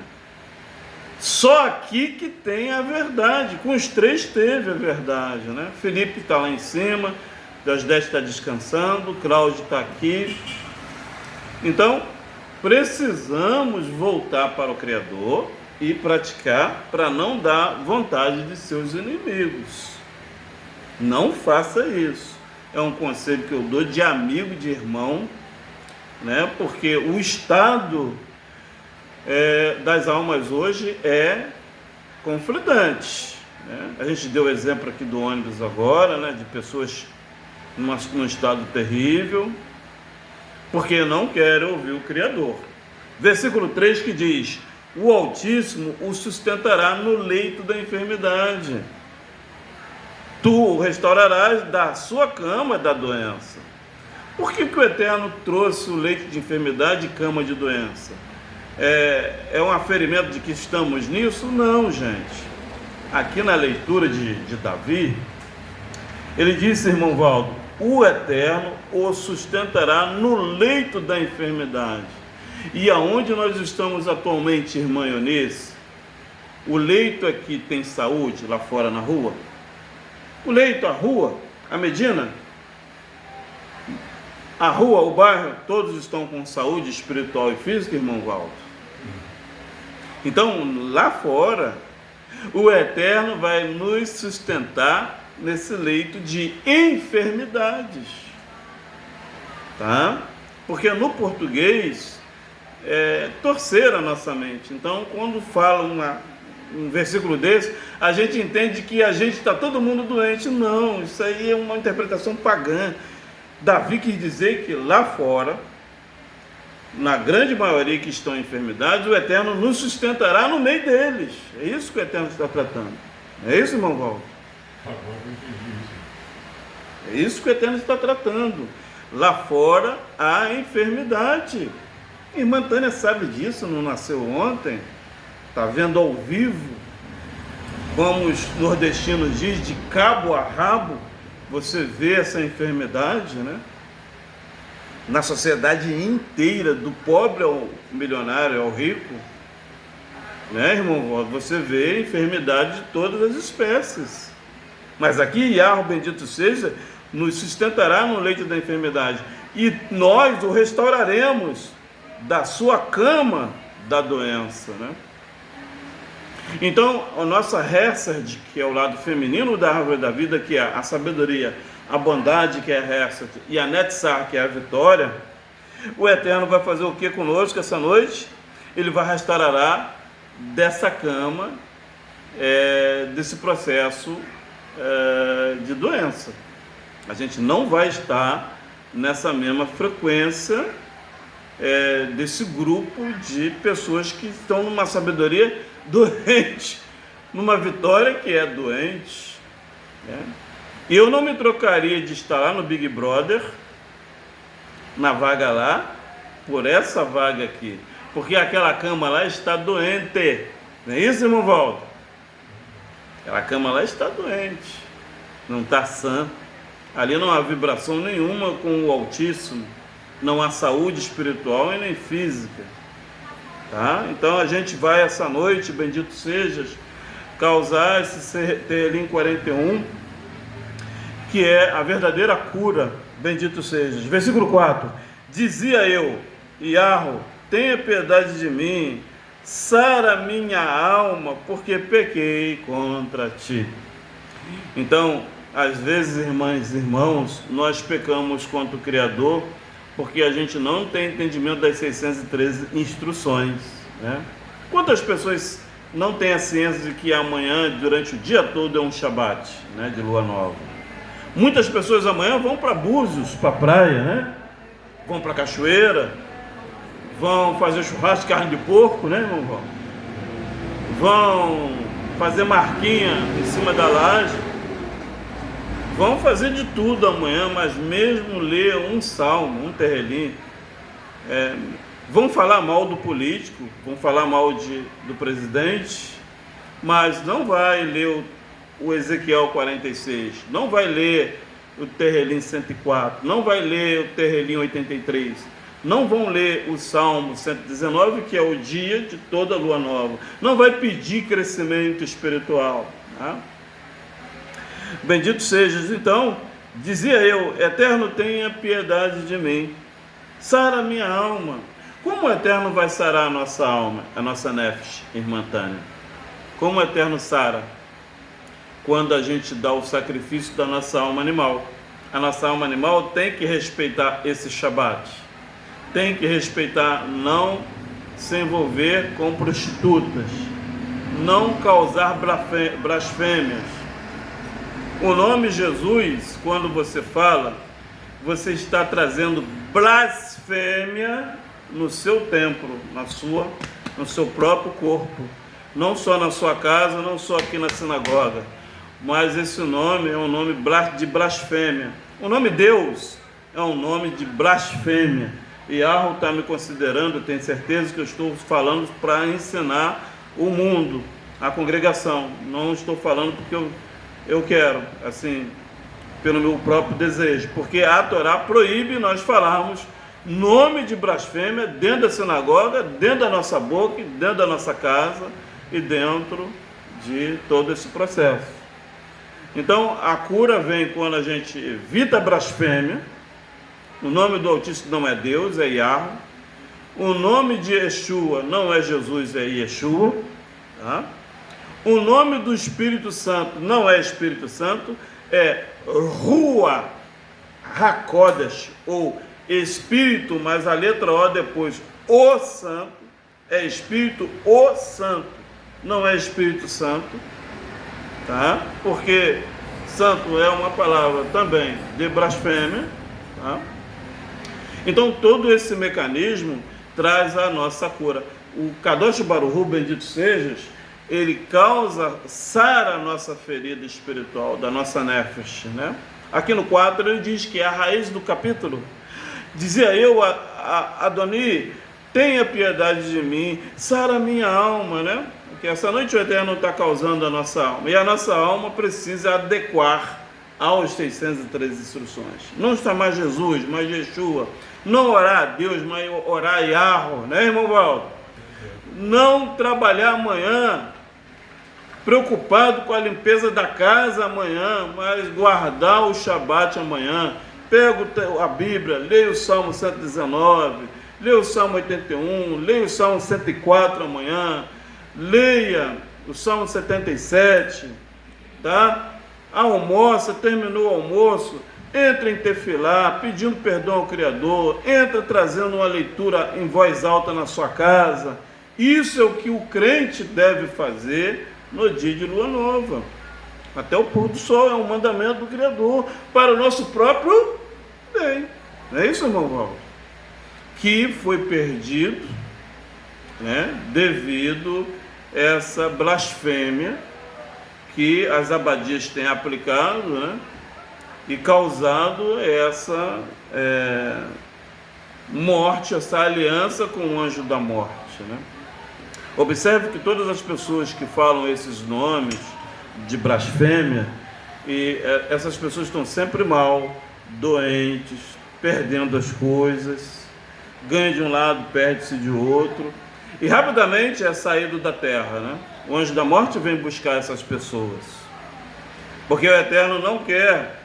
Só aqui que tem a verdade, com os três teve a verdade, né? Felipe está lá em cima, Deus Det está descansando, Cláudio está aqui. Então, precisamos voltar para o Criador e praticar para não dar vontade de seus inimigos. Não faça isso. É um conselho que eu dou de amigo, de irmão, né? Porque o estado das almas hoje é conflitante, né? A gente deu exemplo aqui do ônibus agora, né? De pessoas num estado terrível, porque não querem ouvir o Criador. Versículo 3 que diz: o Altíssimo o sustentará no leito da enfermidade. Tu o restaurarás da sua cama da doença. Por que o Eterno trouxe o leito de enfermidade e cama de doença? É um aferimento de que estamos nisso? Não, gente. Aqui na leitura de Davi, ele disse, irmão Valdo, o Eterno o sustentará no leito da enfermidade. E aonde nós estamos atualmente, irmã Eunice? O leito aqui tem saúde, lá fora na rua? O leito, a rua, a Medina, a rua, o bairro, todos estão com saúde espiritual e física, irmão Valdo? Então, lá fora, o Eterno vai nos sustentar nesse leito de enfermidades, tá? Porque no português, torcer a nossa mente. Então, quando fala um versículo desse, a gente entende que a gente está todo mundo doente. Não, isso aí é uma interpretação pagã Davi quis dizer que lá fora, na grande maioria que estão em enfermidades, o Eterno nos sustentará no meio deles. É isso que o Eterno está tratando. É isso, irmão Walter? É isso que o Eterno está tratando. Lá fora há enfermidade. Irmã Tânia sabe disso, não nasceu ontem. Está vendo ao vivo, como os nordestinos dizem, de cabo a rabo, você vê essa enfermidade, né? Na sociedade inteira, do pobre ao milionário, ao rico, né, irmão? Você vê enfermidade de todas as espécies. Mas aqui, Yahweh, bendito seja, nos sustentará no leito da enfermidade, e nós o restauraremos da sua cama da doença, né? Então, a nossa Hesed, que é o lado feminino da árvore da vida, que é a sabedoria, a bondade, que é a Hesed, e a Netzar, que é a vitória, o Eterno vai fazer o que conosco essa noite? Ele vai restaurar dessa cama, desse processo de doença. A gente não vai estar nessa mesma frequência desse grupo de pessoas que estão numa sabedoria doente, numa vitória que é doente, né? Eu não me trocaria de estar lá no Big Brother, na vaga lá, por essa vaga aqui, porque aquela cama lá está doente, não é isso, irmão Walter? Aquela cama lá está doente, não está sã, ali não há vibração nenhuma com o Altíssimo, não há saúde espiritual e nem física, tá? Então a gente vai essa noite, bendito sejas, causar esse Tehilim 41, que é a verdadeira cura, bendito sejas. Versículo 4: dizia eu, Yahweh, tenha piedade de mim, sara minha alma, porque pequei contra ti. Então, às vezes, irmãs e irmãos, nós pecamos contra o Criador, porque a gente não tem entendimento das 613 instruções, né? Quantas pessoas não têm a ciência de que amanhã, durante o dia todo, é um Shabat, né, de lua nova? Muitas pessoas amanhã vão para Búzios, para a praia, né? Vão para a cachoeira, vão fazer churrasco de carne de porco, né, irmão? Vão fazer marquinha em cima da laje, vão fazer de tudo amanhã, mas mesmo ler um salmo, um Tehilim, vão falar mal do político, vão falar mal do presidente, mas não vai ler o Ezequiel 46, não vai ler o Tehilim 104, não vai ler o Tehilim 83, não vão ler o Salmo 119, que é o dia de toda lua nova, não vai pedir crescimento espiritual, tá? Bendito sejas. Então, dizia eu, Eterno, tenha piedade de mim, sara minha alma. Como o Eterno vai sarar a nossa alma, a nossa nefesh, irmã Tânia? Como o Eterno sara? Quando a gente dá o sacrifício da nossa alma animal. A nossa alma animal tem que respeitar esse Shabat, tem que respeitar não se envolver com prostitutas, não causar blasfêmias. O nome Jesus, quando você fala, você está trazendo blasfêmia no seu templo, no seu próprio corpo, não só na sua casa, não só aqui na sinagoga, mas esse nome é um nome de blasfêmia. O nome Deus é um nome de blasfêmia. E Yahweh está me considerando, tenho certeza que eu estou falando para ensinar o mundo, a congregação. Não estou falando porque eu quero, assim, pelo meu próprio desejo, porque a Torá proíbe nós falarmos nome de blasfêmia dentro da sinagoga, dentro da nossa boca, dentro da nossa casa e dentro de todo esse processo. Então, a cura vem quando a gente evita a blasfêmia. O nome do Altíssimo não é Deus, é Yahweh. O nome de Yeshua não é Jesus, é Yeshua, tá? O nome do Espírito Santo não é Espírito Santo, é Ruach HaKodesh, ou Espírito, mas a letra O depois, o Santo, é Espírito, o Santo, não é Espírito Santo, tá? Porque Santo é uma palavra também de blasfêmia, Tá? Então todo esse mecanismo traz a nossa cura. O Kadosh Baruch Hu, bendito sejas, ele sara a nossa ferida espiritual, da nossa nefesh, né? Aqui no quadro ele diz que é a raiz do capítulo. Dizia eu, Adoni, tenha piedade de mim, sara a minha alma, né? Porque essa noite o Eterno está causando a nossa alma, e a nossa alma precisa adequar aos 613 instruções. Não está mais Jesus, mas Yeshua. Não orar a Deus, mas orar a Yahweh, né, irmão Valdo? Não trabalhar amanhã, preocupado com a limpeza da casa amanhã, mas guardar o Shabat amanhã. Pega a Bíblia, leia o Salmo 119, leia o Salmo 81, leia o Salmo 104 amanhã, leia o Salmo 77, tá? Almoça, terminou o almoço, entra em tefilá, pedindo perdão ao Criador, entra trazendo uma leitura em voz alta na sua casa. Isso é o que o crente deve fazer no dia de lua nova. Até o pôr do sol é um mandamento do Criador para o nosso próprio bem. Não é isso, irmão Valdo? Que foi perdido, né, devido a essa blasfêmia que as abadias têm aplicado, né, e causado essa morte, essa aliança com o anjo da morte, né? Observe que todas as pessoas que falam esses nomes de blasfêmia, e essas pessoas estão sempre mal, doentes, perdendo as coisas, ganha de um lado, perde-se de outro, e rapidamente é saído da terra, né? O anjo da morte vem buscar essas pessoas, porque o Eterno não quer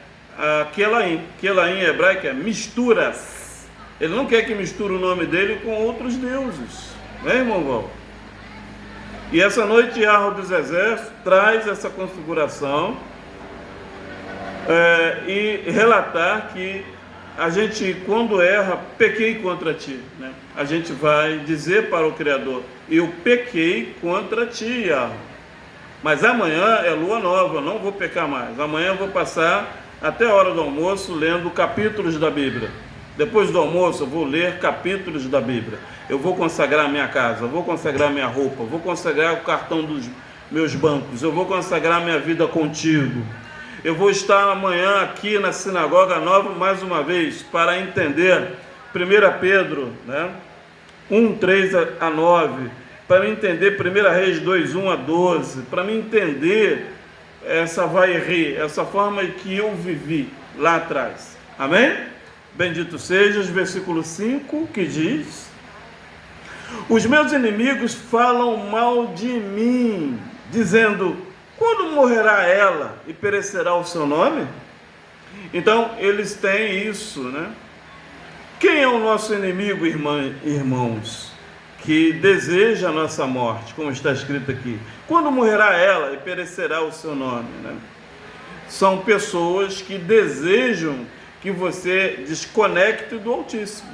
Kelaim em hebraico é misturas. Ele não quer que misture o nome dele com outros deuses, né, irmão Val? E essa noite Yahweh dos Exércitos traz essa configuração e relatar que a gente, quando erra, pequei contra ti, né? A gente vai dizer para o Criador: eu pequei contra ti, Yahweh, mas amanhã é lua nova, não vou pecar mais. Amanhã eu vou passar até a hora do almoço lendo capítulos da Bíblia. Depois do almoço eu vou ler capítulos da Bíblia. Eu vou consagrar minha casa, eu vou consagrar minha roupa, eu vou consagrar o cartão dos meus bancos, eu vou consagrar minha vida contigo. Eu vou estar amanhã aqui na Sinagoga Nova mais uma vez para entender 1 Pedro, né, 1, 3 a 9, para entender 1 Reis 2, 1 a 12, para me entender essa vai-rir, essa forma que eu vivi lá atrás. Amém? Bendito sejas, versículo 5, que diz: os meus inimigos falam mal de mim, dizendo: quando morrerá ela e perecerá o seu nome? Então, eles têm isso, né? Quem é o nosso inimigo, irmãos, que deseja a nossa morte, como está escrito aqui? Quando morrerá ela e perecerá o seu nome, né? São pessoas que desejam que você desconecte do Altíssimo.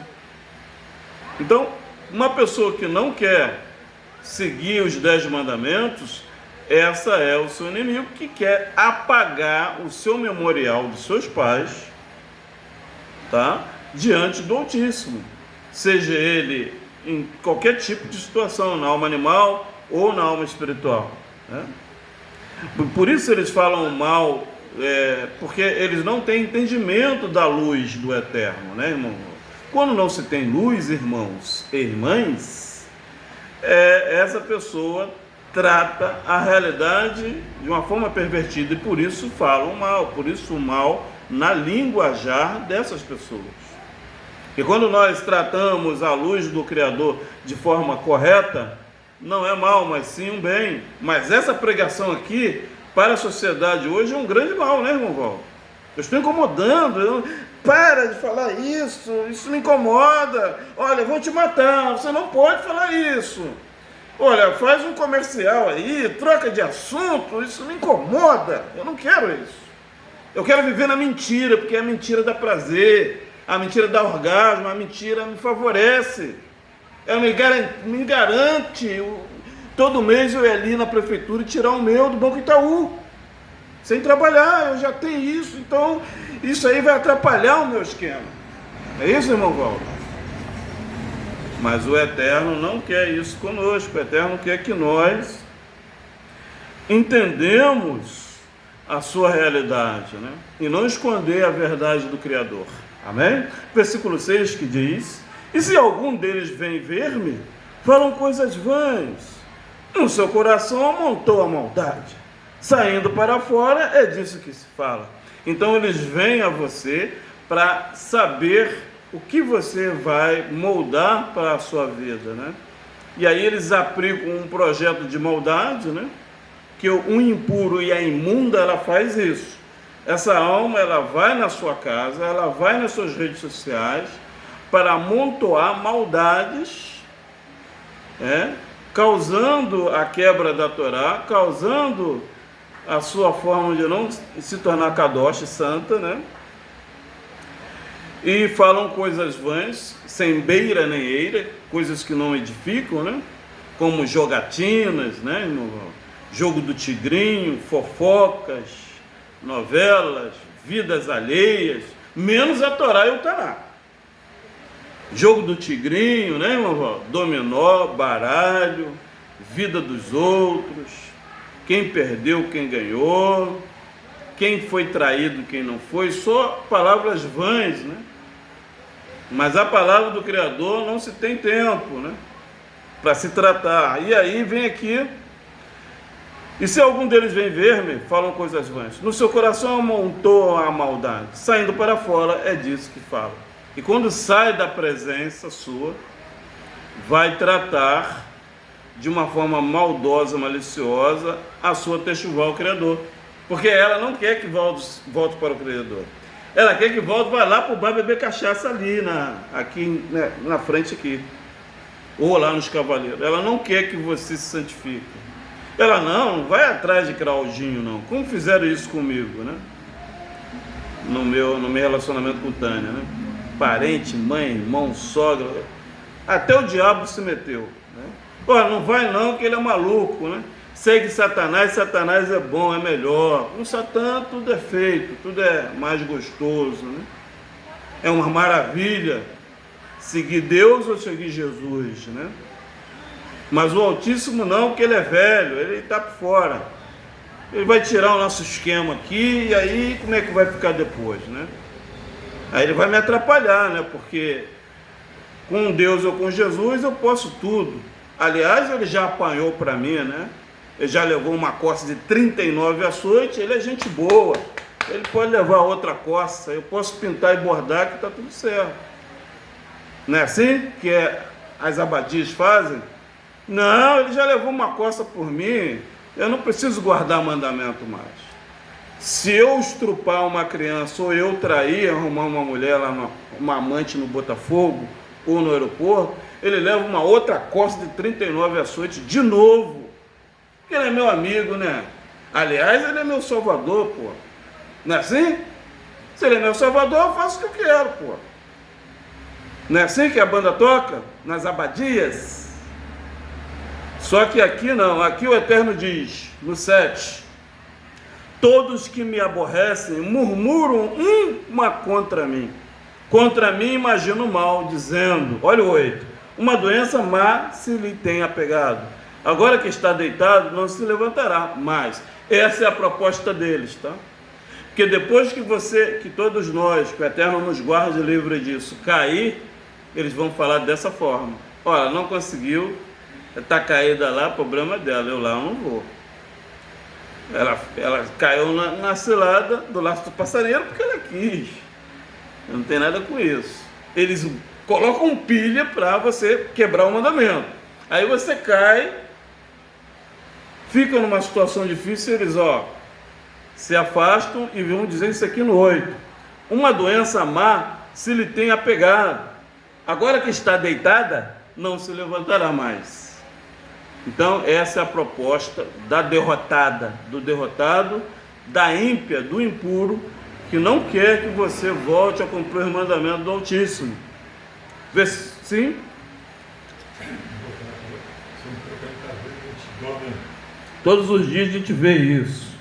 Então, uma pessoa que não quer seguir os 10 mandamentos, essa é o seu inimigo, que quer apagar o seu memorial dos seus pais, tá? Diante do Altíssimo, seja ele em qualquer tipo de situação, na alma animal ou na alma espiritual, né? Por isso eles falam mal, porque eles não têm entendimento da luz do Eterno, né, irmão? Quando não se tem luz, irmãos e irmãs, essa pessoa trata a realidade de uma forma pervertida, e por isso falam mal, por isso o mal na linguajar dessas pessoas. E quando nós tratamos a luz do Criador de forma correta, não é mal, mas sim um bem. Mas essa pregação aqui, para a sociedade hoje, é um grande mal, né, irmão Val? Eu estou incomodando, para de falar isso me incomoda. Olha, eu vou te matar, você não pode falar isso. Olha, faz um comercial aí, troca de assunto, isso me incomoda, eu não quero isso. Eu quero viver na mentira, porque a mentira dá prazer, a mentira dá orgasmo, a mentira me favorece. Ela me garante, todo mês eu ir ali na prefeitura e tirar o meu do Banco Itaú, sem trabalhar, eu já tenho isso, então isso aí vai atrapalhar o meu esquema. É isso, irmão Valdo? Mas o Eterno não quer isso conosco. O Eterno quer que nós entendemos a sua realidade, né? E não esconder a verdade do Criador. Amém? Versículo 6 que diz: e se algum deles vem ver-me, falam coisas vãs, no seu coração amontou a maldade, saindo para fora é disso que se fala. Então eles vêm a você para saber o que você vai moldar para a sua vida, né? E aí eles aplicam um projeto de maldade, né? Que o impuro e a imunda, ela faz isso. Essa alma, ela vai na sua casa, ela vai nas suas redes sociais para amontoar maldades, causando a quebra da Torá, causando a sua forma de não se tornar kadosh, santa, né? E falam coisas vãs, sem beira nem eira, coisas que não edificam, né? Como jogatinas, né? Jogo do tigrinho, fofocas, novelas, vidas alheias, menos a Torá e o Taná. Jogo do tigrinho, né, irmão? Dominó, baralho, vida dos outros, quem perdeu, quem ganhou, quem foi traído, quem não foi, só palavras vãs, né? Mas a palavra do Criador não se tem tempo, né? Para se tratar. E aí vem aqui: e se algum deles vem ver-me, falam coisas vãs, no seu coração amontou a maldade, saindo para fora é disso que fala. E quando sai da presença sua, vai tratar de uma forma maldosa, maliciosa, a sua techuvá, o Criador. Porque ela não quer que volte para o Criador. Ela quer que volte, vai lá para o bar beber cachaça ali, aqui, né, na frente aqui. Ou lá nos Cavaleiros. Ela não quer que você se santifique. Ela não vai atrás de Claudinho, não. Como fizeram isso comigo, né? No meu relacionamento com Tânia, né? Parente, mãe, irmão, sogra. Até o diabo se meteu, né? Olha, não vai não, que ele é maluco, né? Segue Satanás, Satanás é bom, é melhor. Com Satã tudo é feito, tudo é mais gostoso, né? É uma maravilha seguir Deus ou seguir Jesus, né? Mas o Altíssimo não, porque ele é velho, ele está por fora. Ele vai tirar o nosso esquema aqui, e aí como é que vai ficar depois, né? Aí ele vai me atrapalhar, né? Porque com Deus ou com Jesus eu posso tudo. Aliás, ele já apanhou para mim, né? Ele já levou uma coça de 39 açoites, ele é gente boa. Ele pode levar outra coça, eu posso pintar e bordar que está tudo certo. Não é assim que as abadias fazem? Não, ele já levou uma coça por mim, eu não preciso guardar mandamento mais. Se eu estrupar uma criança, ou eu trair, arrumar uma mulher lá, uma amante no Botafogo, ou no aeroporto, ele leva uma outra coça de 39 açoites de novo. Porque ele é meu amigo, né? Aliás, ele é meu salvador, pô. Não é assim? Se ele é meu salvador, eu faço o que eu quero, pô. Não é assim que a banda toca? Nas abadias? Só que aqui não, aqui o Eterno diz, no 7, todos que me aborrecem murmuram uma contra mim imagino mal, dizendo, olha o 8, uma doença má se lhe tem apegado, agora que está deitado não se levantará mais. Essa é a proposta deles, tá? Porque depois que todos nós, que o Eterno nos guarde livre disso, cair, eles vão falar dessa forma: olha, não conseguiu, está caída lá, problema dela, eu lá não vou. Ela caiu na cilada do laço do passarinheiro porque ela quis. Não tem nada com isso. Eles colocam pilha para você quebrar o mandamento. Aí você cai, fica numa situação difícil, eles se afastam e vão dizer isso aqui no 8. Uma doença má se lhe tem apegado. Agora que está deitada, não se levantará mais. Então, essa é a proposta da derrotada, do derrotado, da ímpia, do impuro, que não quer que você volte a cumprir os mandamentos do Altíssimo. Vê sim? Todos os dias a gente vê isso.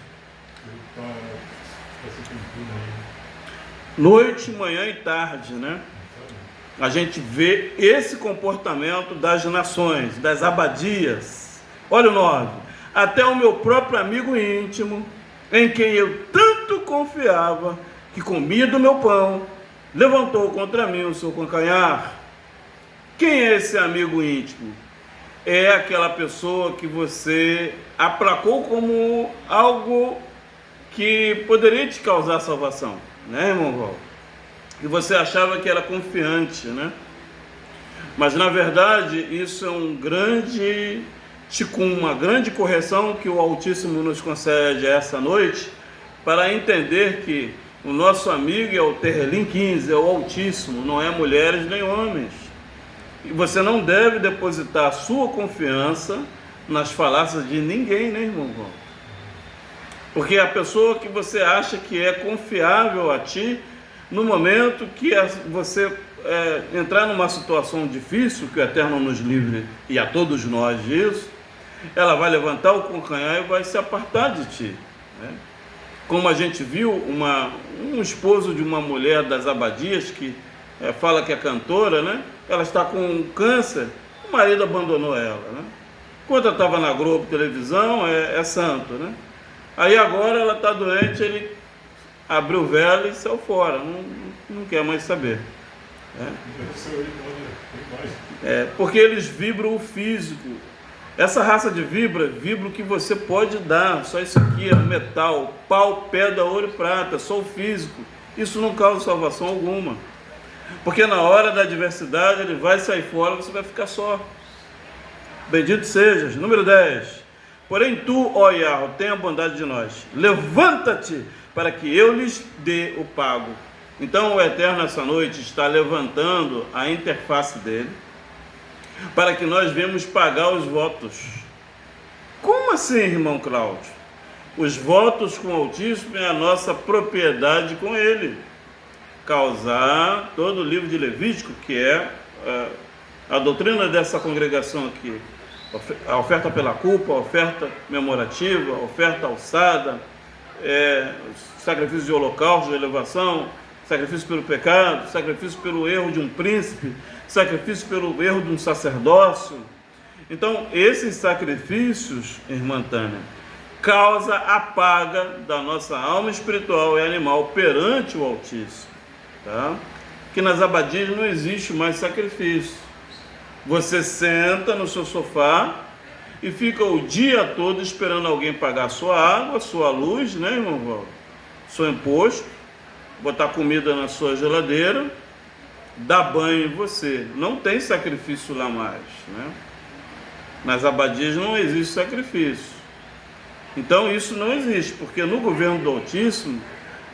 Noite, manhã e tarde, né? a gente vê esse comportamento das nações, das abadias. Olha o 9. Até o meu próprio amigo íntimo, em quem eu tanto confiava, que comia do meu pão, levantou contra mim o seu calcanhar. Quem é esse amigo íntimo? É aquela pessoa que você aplacou como algo que poderia te causar salvação, né, irmão Val? E você achava que era confiante, né? Mas na verdade isso é um grande uma grande correção que o Altíssimo nos concede essa noite, para entender que o nosso amigo é o Terrelim 15, é o Altíssimo, não é mulheres nem homens. E você não deve depositar a sua confiança nas falácias de ninguém, né, irmão? Porque a pessoa que você acha que é confiável a ti, no momento que você entrar numa situação difícil, que o Eterno nos livre e a todos nós disso, ela vai levantar o calcanhar e vai se apartar de ti, né? Como a gente viu, um esposo de uma mulher das abadias, que fala que é cantora, né? Ela está com câncer, o marido abandonou ela, né? Quando ela estava na Globo televisão, é santo, né? Aí agora ela está doente, ele abriu o velo e saiu fora, não quer mais saber. Porque eles vibram o físico. Essa raça de vibra o que você pode dar. Só isso aqui é metal, pau, pedra, ouro e prata, só o físico. Isso não causa salvação alguma. Porque na hora da adversidade ele vai sair fora, você vai ficar só. Bendito sejas. Número 10. Porém tu, ó Yahweh, tenha bondade de nós. Levanta-te para que eu lhes dê o pago. Então o Eterno essa noite está levantando a interface dele, para que nós venhamos pagar os votos. Como assim, irmão Cláudio? Os votos com o Altíssimo é a nossa propriedade com ele. Causar todo o livro de Levítico, que é a doutrina dessa congregação aqui. A oferta pela culpa, a oferta memorativa, a oferta alçada, sacrifício de holocausto, de elevação, sacrifício pelo pecado, sacrifício pelo erro de um príncipe, sacrifício pelo erro de um sacerdócio. Então, esses sacrifícios, irmã Tânia, causa a paga da nossa alma espiritual e animal perante o Altíssimo, tá? Que nas abadias não existe mais sacrifício. Você senta no seu sofá e fica o dia todo esperando alguém pagar sua água, sua luz, né, irmão Valdo? Seu imposto, botar comida na sua geladeira, dar banho em você. Não tem sacrifício lá mais, né? Nas abadias não existe sacrifício. Então isso não existe, porque no governo do Altíssimo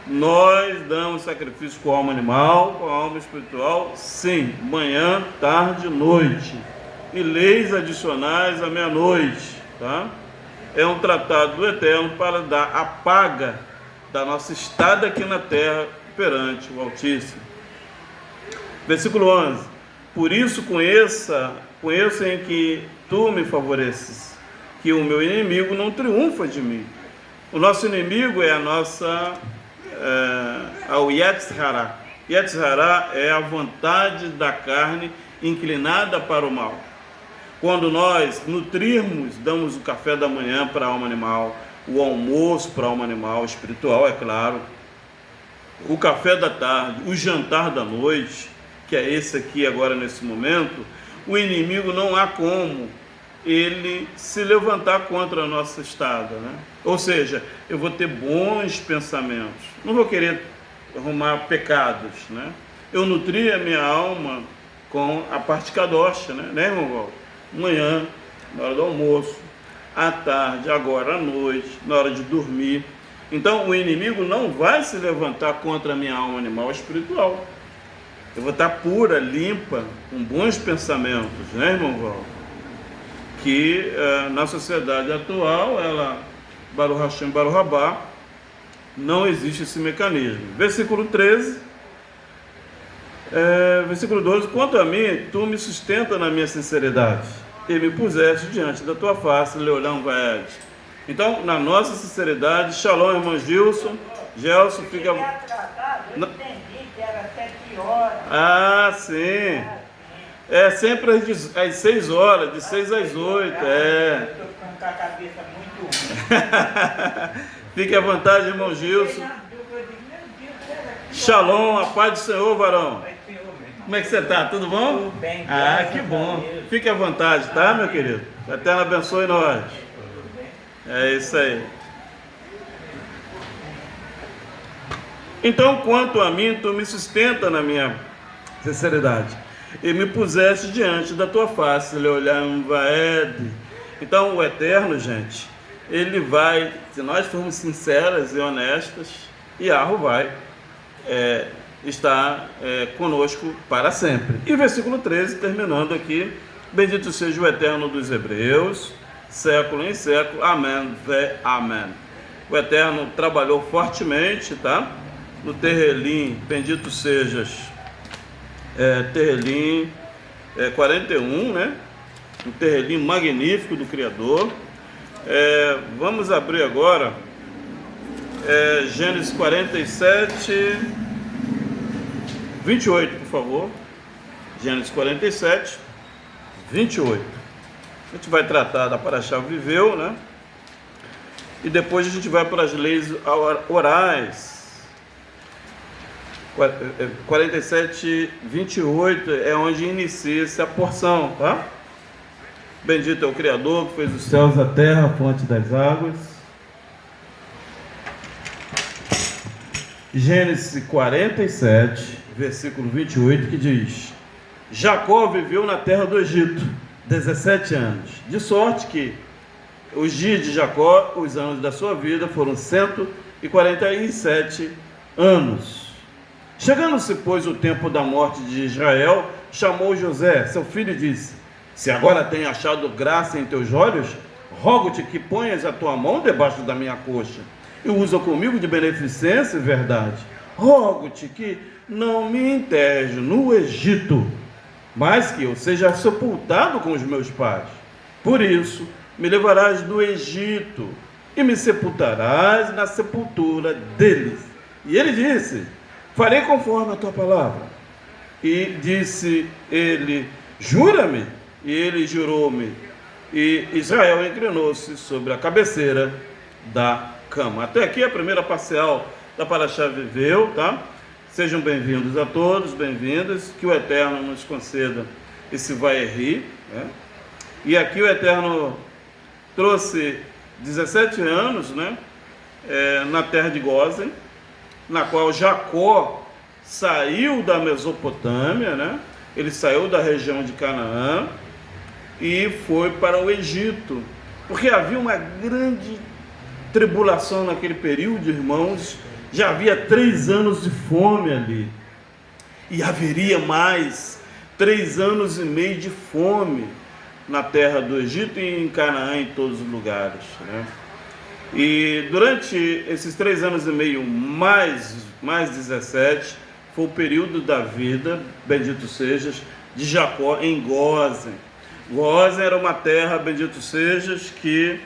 nós damos sacrifício com a alma animal, com a alma espiritual, sim, manhã, tarde, noite, e leis adicionais à meia-noite, tá? É um tratado do Eterno para dar a paga da nossa estada aqui na terra perante o Altíssimo. Versículo 11. Por isso conheça em que tu me favoreces, que o meu inimigo não triunfa de mim. O nosso inimigo é o Yetzirah. Yetzirah é a vontade da carne inclinada para o mal. Quando nós nutrirmos, damos o café da manhã para a alma animal, o almoço para a alma animal, espiritual, é claro, o café da tarde, o jantar da noite, que é esse aqui agora nesse momento, o inimigo não há como ele se levantar contra a nossa estada, né? Ou seja, eu vou ter bons pensamentos, não vou querer arrumar pecados, né? Eu nutri a minha alma com a parte kadosh, né, irmão Val? Manhã, na hora do almoço, à tarde, agora à noite, na hora de dormir. Então o inimigo não vai se levantar contra a minha alma animal espiritual. Eu vou estar pura, limpa, com bons pensamentos, né, irmão Val? Que na sociedade atual, Baruch Hashem, Baruch Rabá, não existe esse mecanismo. Versículo 13, versículo 12, quanto a mim, tu me sustenta na minha sinceridade, e me puseste diante da tua face, Leolão Vaed. Então, na nossa sinceridade, Shalom, irmão Gelson, fica... Eu entendi que era 7 horas. horas. Ah, sim. É sempre às 6 horas, de 6 às 8. Eu estou ficando com a cabeça muito ruim. Fique à vontade, irmão Gilson. Shalom, a paz do Senhor, varão. Como é que você está? Tudo bom? Tudo bem. Ah, que bom. Fique à vontade, tá, meu querido? Que a Eterno abençoe nós. É isso aí. Então, quanto a mim, tu me sustenta na minha sinceridade e me puseste diante da tua face, Leolham Vaed. Então, o Eterno, gente, ele vai, se nós formos sinceras e honestas, Yahweh vai estar conosco para sempre. E versículo 13, terminando aqui: bendito seja o Eterno dos Hebreus, século em século, amém, amém. O Eterno trabalhou fortemente, tá? No Terrelim, bendito sejas, Terrelim 41, né? Um Terrelim magnífico do Criador. Vamos abrir agora Gênesis 47, 28, por favor. Gênesis 47, 28. A gente vai tratar da Parashá Viveu, né? E depois a gente vai para as leis orais. 47, 28 é onde inicia essa porção, tá? Bendito é o Criador que fez os céus, a terra, a fonte das águas. Gênesis 47, versículo 28, que diz: Jacó viveu na terra do Egito 17 anos, de sorte que os dias de Jacó, os anos da sua vida, foram 147 anos. Chegando-se, pois, o tempo da morte de Israel, chamou José, seu filho, e disse: se agora tenho achado graça em teus olhos, rogo-te que ponhas a tua mão debaixo da minha coxa, e usa comigo de beneficência e verdade. Rogo-te que não me enterres no Egito, mas que eu seja sepultado com os meus pais. Por isso, me levarás do Egito, e me sepultarás na sepultura deles. E ele disse: farei conforme a tua palavra. E disse ele: jura-me. E ele jurou-me. E Israel inclinou-se sobre a cabeceira da cama. Até aqui a primeira parcial da Parashá Viveu, tá? Sejam bem-vindos a todos, bem-vindas. Que o Eterno nos conceda esse vai e ri, né? E aqui o Eterno trouxe 17 anos, né? Na terra de Gósen, na qual Jacó saiu da Mesopotâmia, né? Ele saiu da região de Canaã e foi para o Egito, porque havia uma grande tribulação naquele período, irmãos. Já havia 3 anos de fome ali, e haveria mais 3 anos e meio de fome na terra do Egito e em Canaã, em todos os lugares, né? E durante esses 3 anos e meio, mais 17, foi o período da vida, bendito sejas, de Jacó em Gósen. Gósen era uma terra, bendito sejas, que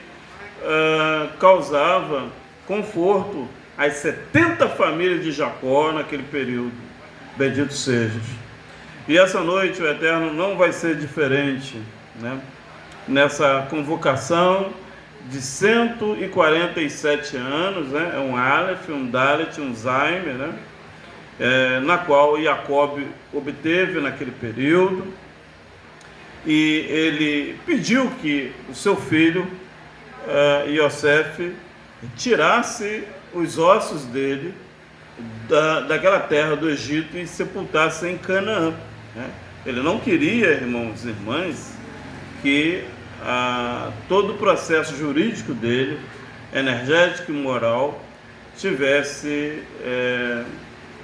causava conforto às 70 famílias de Jacó naquele período, bendito sejas. E essa noite o Eterno não vai ser diferente, né? Nessa convocação de 147 anos, né? É um Aleph, um Dalet, um Zaim, né? Na qual Jacob obteve naquele período, e ele pediu que o seu filho Yosef tirasse os ossos dele daquela terra do Egito e sepultasse em Canaã, né? Ele não queria, irmãos e irmãs, que todo o processo jurídico dele, energético e moral, tivesse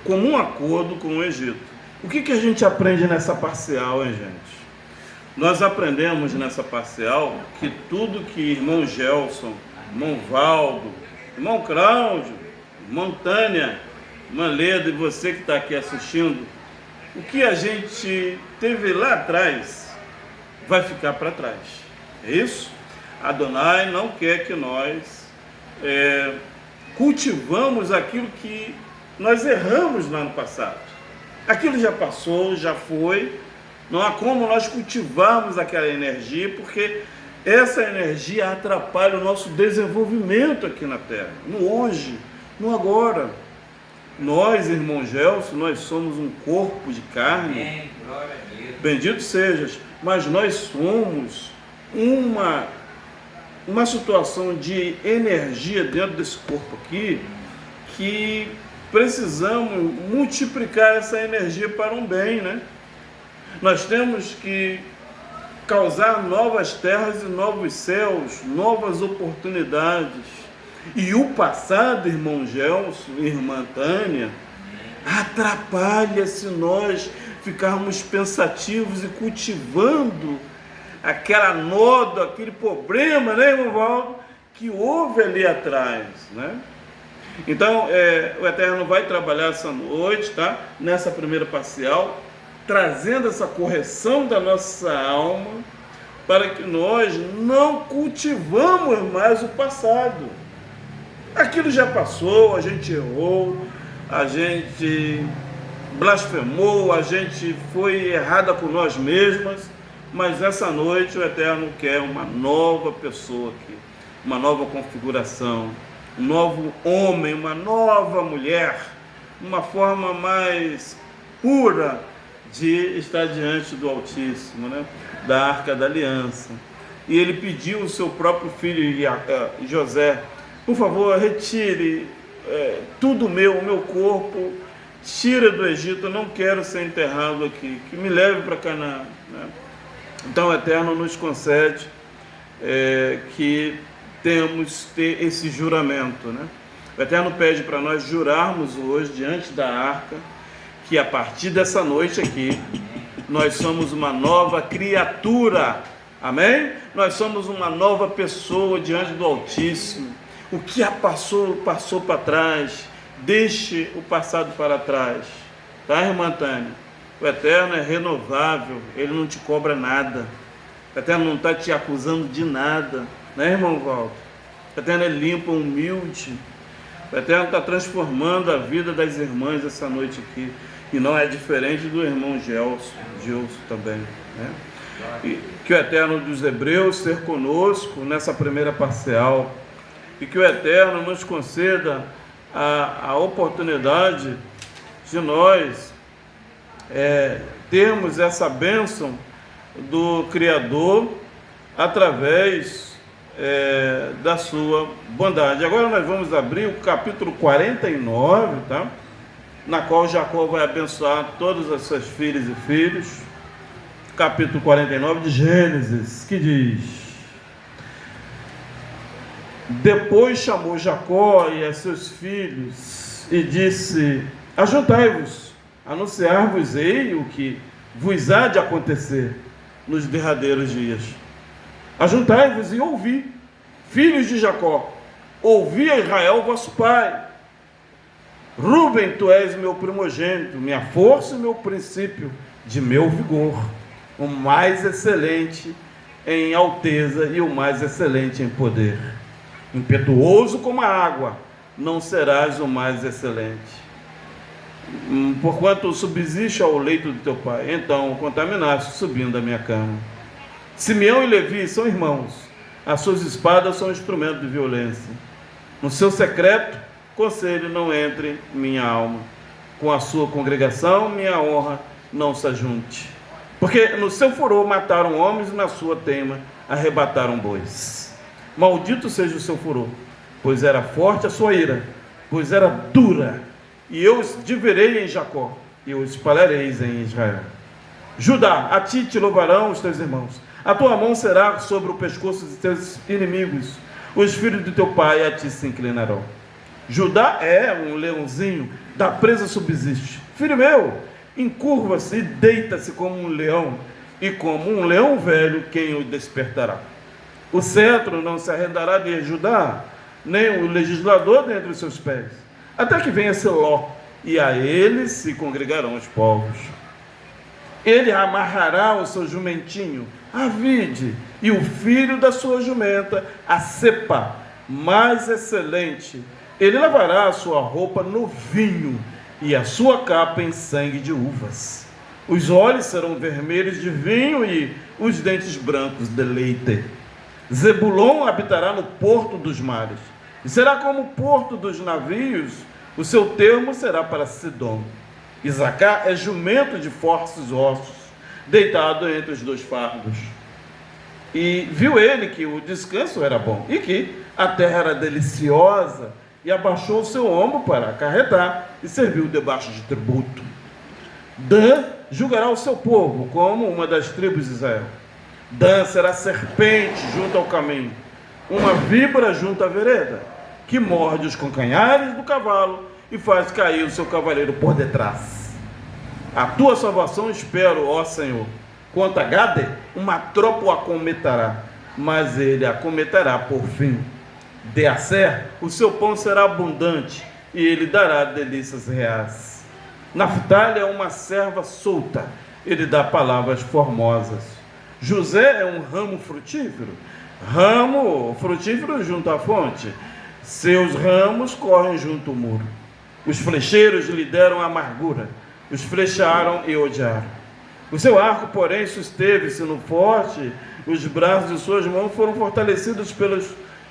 comum acordo com o Egito. O que a gente aprende nessa parcial, hein, gente? Nós aprendemos nessa parcial que tudo que irmão Gelson, irmão Valdo, irmão Cláudio, irmão Tânia, irmã Leda e você que está aqui assistindo, o que a gente teve lá atrás vai ficar para trás. É isso? Adonai não quer que nós cultivamos aquilo que nós erramos lá no passado. Aquilo já passou, já foi. Não há como nós cultivarmos aquela energia, porque essa energia atrapalha o nosso desenvolvimento aqui na Terra, no hoje, no agora. Nós, irmão Gelson, nós somos um corpo de carne. Amém, glória a Deus. Bendito sejas, mas nós somos uma situação de energia dentro desse corpo aqui, que precisamos multiplicar essa energia para um bem, né? Nós temos que causar novas terras e novos céus, novas oportunidades. E o passado, irmão Gelson, irmã Tânia, atrapalha se nós ficarmos pensativos e cultivando aquela nódoa, aquele problema, né, irmão Valdo, que houve ali atrás, né? Então, o Eterno vai trabalhar essa noite, tá? Nessa primeira parcial, trazendo essa correção da nossa alma, para que nós não cultivamos mais o passado. Aquilo já passou, a gente errou, a gente blasfemou, a gente foi errada com nós mesmas, mas essa noite o Eterno quer uma nova pessoa aqui, uma nova configuração, um novo homem, uma nova mulher, uma forma mais pura de estar diante do Altíssimo, né? Da Arca da Aliança. E ele pediu o seu próprio filho José: por favor, retire tudo o meu corpo, tira do Egito, eu não quero ser enterrado aqui, que me leve para Canaã, né? Então o Eterno nos concede que temos ter esse juramento, né? O Eterno pede para nós jurarmos hoje diante da arca que a partir dessa noite aqui nós somos uma nova criatura, amém? Nós somos uma nova pessoa diante do Altíssimo. O que passou para trás, deixe o passado para trás, tá, irmã Tânia? O Eterno é renovável, Ele não te cobra nada, o Eterno não está te acusando de nada, né, irmão Walter? O Eterno é limpo, humilde, o Eterno está transformando a vida das irmãs essa noite aqui, e não é diferente do irmão Gilson também, né? E que o Eterno dos Hebreus ser conosco nessa primeira parcial, e que o Eterno nos conceda a oportunidade de nós termos essa bênção do Criador através da sua bondade. Agora nós vamos abrir o capítulo 49, tá? Na qual Jacó vai abençoar todas as suas filhas e filhos. Capítulo 49 de Gênesis, que diz: depois chamou Jacó e a seus filhos e disse: ajuntai-vos, anunciar-vos-ei o que vos há de acontecer nos derradeiros dias. Ajuntai-vos e ouvi, filhos de Jacó, ouvi a Israel vosso pai. Rúben, tu és meu primogênito, minha força e meu princípio de meu vigor, o mais excelente em alteza e o mais excelente em poder. Impetuoso como a água, não serás o mais excelente. Porquanto subsiste ao leito do teu pai, então o contaminaste subindo da minha cama. Simeão e Levi são irmãos, as suas espadas são instrumento de violência. No seu secreto conselho não entre minha alma, com a sua congregação minha honra não se ajunte. Porque no seu furor mataram homens e na sua teima arrebataram bois. Maldito seja o seu furor, pois era forte a sua ira, pois era dura, e eu os dividirei em Jacó, e os espalhareis em Israel. Judá, a ti te louvarão os teus irmãos, a tua mão será sobre o pescoço de teus inimigos, os filhos do teu pai a ti se inclinarão. Judá é um leãozinho, da presa subsiste. Filho meu, encurva-se e deita-se como um leão, e como um leão velho, quem o despertará? O cetro não se arredará de Judá, nem o legislador dentre os seus pés, até que venha Seló, e a ele se congregarão os povos. Ele amarrará o seu jumentinho, a vide, e o filho da sua jumenta, a cepa mais excelente. Ele lavará a sua roupa no vinho, e a sua capa em sangue de uvas. Os olhos serão vermelhos de vinho e os dentes brancos de leite. Zebulon habitará no porto dos mares, e será como o porto dos navios, o seu termo será para Sidom. Isacar é jumento de fortes ossos, deitado entre os dois fardos. E viu ele que o descanso era bom, e que a terra era deliciosa, e abaixou o seu ombro para acarretar, e serviu debaixo de tributo. Dan julgará o seu povo como uma das tribos de Israel. Dan será serpente junto ao caminho, uma víbora junto à vereda, que morde os calcanhares do cavalo e faz cair o seu cavaleiro por detrás. A tua salvação espero, ó Senhor. Quanto a Gade, uma tropa o acometerá, mas ele acometerá por fim. De Aser, o seu pão será abundante, e ele dará delícias reais. Naftali é uma serva solta, ele dá palavras formosas. José é um ramo frutífero junto à fonte. Seus ramos correm junto ao muro. Os flecheiros lhe deram amargura, os flecharam e odiaram. O seu arco, porém, susteve-se no forte, os braços de suas mãos foram fortalecidos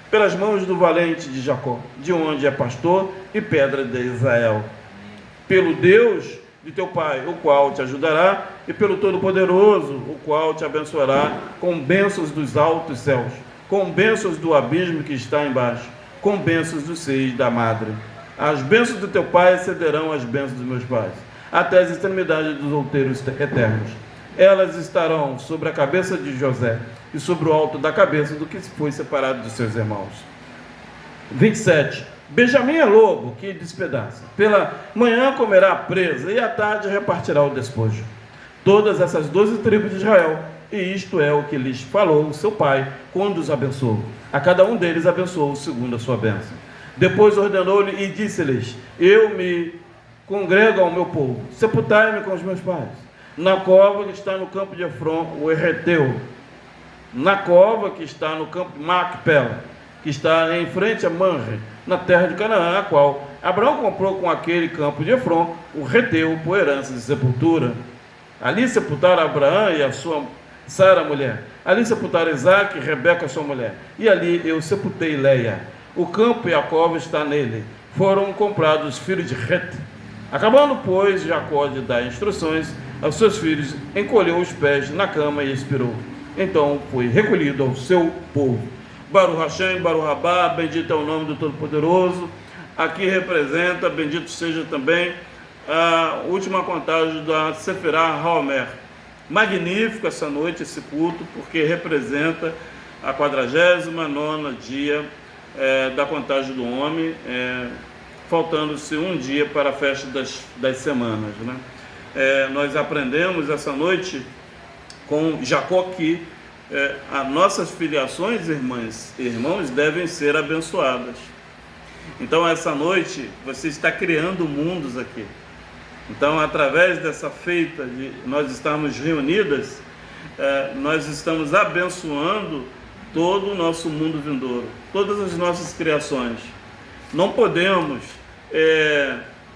pelas mãos do valente de Jacó, de onde é pastor e pedra de Israel. Pelo Deus de teu pai, o qual te ajudará, e pelo Todo-Poderoso, o qual te abençoará com bênçãos dos altos céus, com bênçãos do abismo que está embaixo, com bênçãos dos seios da madre. As bênçãos do teu pai excederão as bênçãos dos meus pais, até as extremidades dos outeiros eternos. Elas estarão sobre a cabeça de José, e sobre o alto da cabeça do que foi separado dos seus irmãos. 27. Benjamim é lobo que despedaça. Pela manhã comerá a presa, e à tarde repartirá o despojo. Todas essas 12 tribos de Israel, e isto é o que lhes falou o seu pai, quando os abençoou. A cada um deles abençoou segundo a sua bênção. Depois ordenou-lhe e disse-lhes: eu me congrego ao meu povo, sepultai-me com os meus pais, na cova que está no campo de Efron, o Herreteu, na cova que está no campo de Macpela, que está em frente a Manre, na terra de Canaã, a qual Abraão comprou com aquele campo de Efron, o Reteu, por herança de sepultura. Ali sepultaram Abraão e a sua Sara, mulher. Ali sepultaram Isaque e Rebeca, sua mulher. E ali eu sepultei Leia. O campo e a cova está nele. Foram comprados os filhos de Het. Acabando, pois, Jacó de dar instruções aos seus filhos, encolheu os pés na cama e expirou. Então foi recolhido ao seu povo. Baruch Hashem, Baruch Rabá, bendito é o nome do Todo-Poderoso. Aqui representa, bendito seja também, a última contagem da Sefirah HaOmer. Magnífico essa noite, esse culto, porque representa a 49ª dia da contagem do homem, faltando-se um dia para a festa das semanas, né? Nós aprendemos essa noite com Jacó que as nossas filiações, irmãs e irmãos, devem ser abençoadas. Então essa noite você está criando mundos aqui. Então, através dessa feita de nós estarmos reunidas, nós estamos abençoando todo o nosso mundo vindouro, todas as nossas criações. Não podemos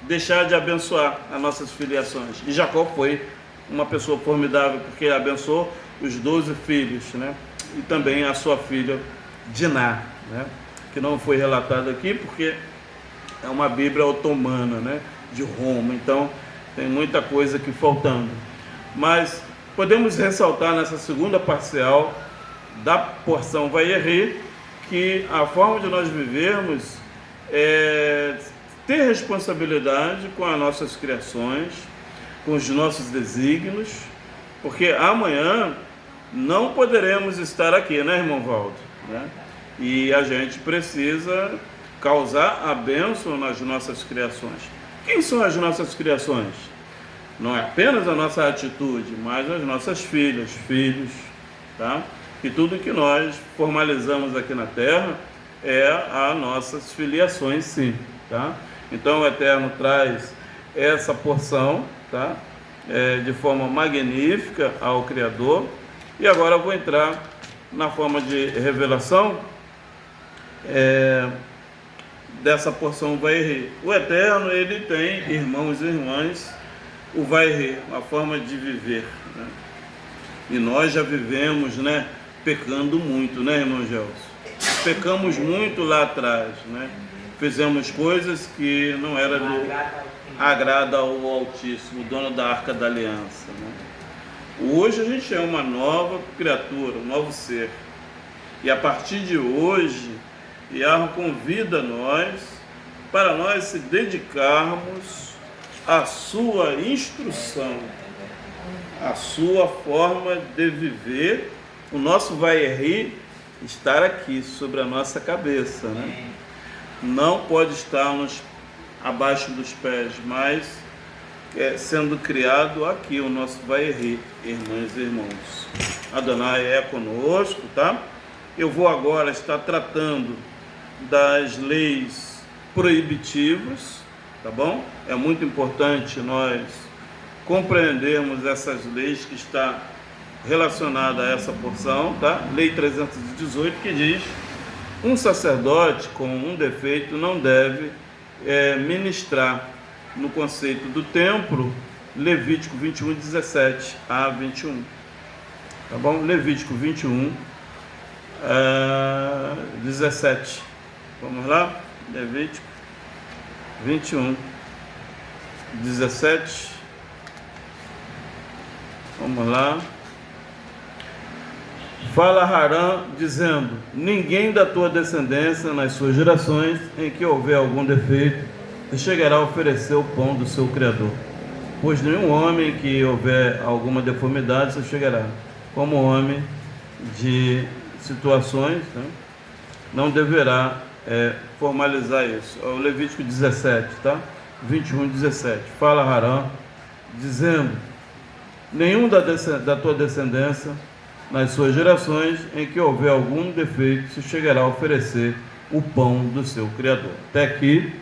deixar de abençoar as nossas filiações. E Jacó foi uma pessoa formidável, porque abençoou os 12 filhos, né? E também a sua filha Diná, né? Que não foi relatada aqui porque é uma Bíblia otomana, né? De Roma, então tem muita coisa aqui faltando. Mas podemos ressaltar nessa segunda parcial da porção Vayeri que a forma de nós vivermos é ter responsabilidade com as nossas criações, com os nossos desígnios, porque amanhã não poderemos estar aqui, né, irmão Valdo? Né? E a gente precisa causar a bênção nas nossas criações. Quem são as nossas criações? Não é apenas a nossa atitude, mas as nossas filhas, filhos, tá? E tudo que nós formalizamos aqui na terra é as nossas filiações, sim, tá? Então o Eterno traz essa porção, tá? De forma magnífica ao Criador. E agora eu vou entrar na forma de revelação dessa porção Vairê. O Eterno, ele tem, irmãos e irmãs, o Vairê, uma forma de viver, né? E nós já vivemos, né, pecando muito, né, irmão Gelson? Pecamos muito lá atrás, né? Fizemos coisas que não era do agrada ao Altíssimo, o dono da Arca da Aliança, né? Hoje a gente é uma nova criatura, um novo ser. E a partir de hoje, Yahweh convida nós para nós se dedicarmos à sua instrução, à sua forma de viver. O nosso vai estar aqui sobre a nossa cabeça, né? Não pode estarmos abaixo dos pés, mas sendo criado aqui o nosso vai-ri, irmãs e irmãos. Adonai é conosco, tá? Eu vou agora estar tratando das leis proibitivas, tá bom? É muito importante nós compreendermos essas leis que está relacionada a essa porção, tá? Lei 318, que diz: um sacerdote com um defeito não deve ministrar no conceito do templo. Levítico 21, 17 a 21, tá bom? Levítico 21, 17, vamos lá? Levítico 21, 17, vamos lá. Fala Harã, dizendo: ninguém da tua descendência nas suas gerações em que houver algum defeito chegará a oferecer o pão do seu Criador, pois nenhum homem que houver alguma deformidade se chegará, como homem de situações, né, não deverá formalizar isso. O Levítico 17, tá? 21, 17. Fala Harã, dizendo: nenhum da tua descendência nas suas gerações em que houver algum defeito se chegará a oferecer o pão do seu Criador. Até aqui.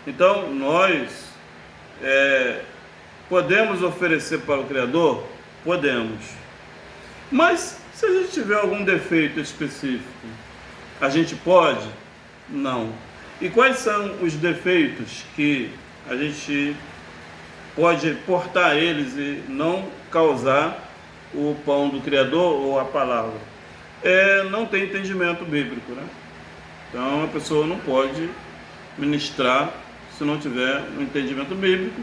Então, nós podemos oferecer para o Criador? Podemos. Mas, se a gente tiver algum defeito específico, a gente pode? Não. E quais são os defeitos que a gente pode portar eles e não causar o pão do Criador ou a palavra? Não tem entendimento bíblico, né? Então a pessoa não pode ministrar se não tiver um entendimento bíblico.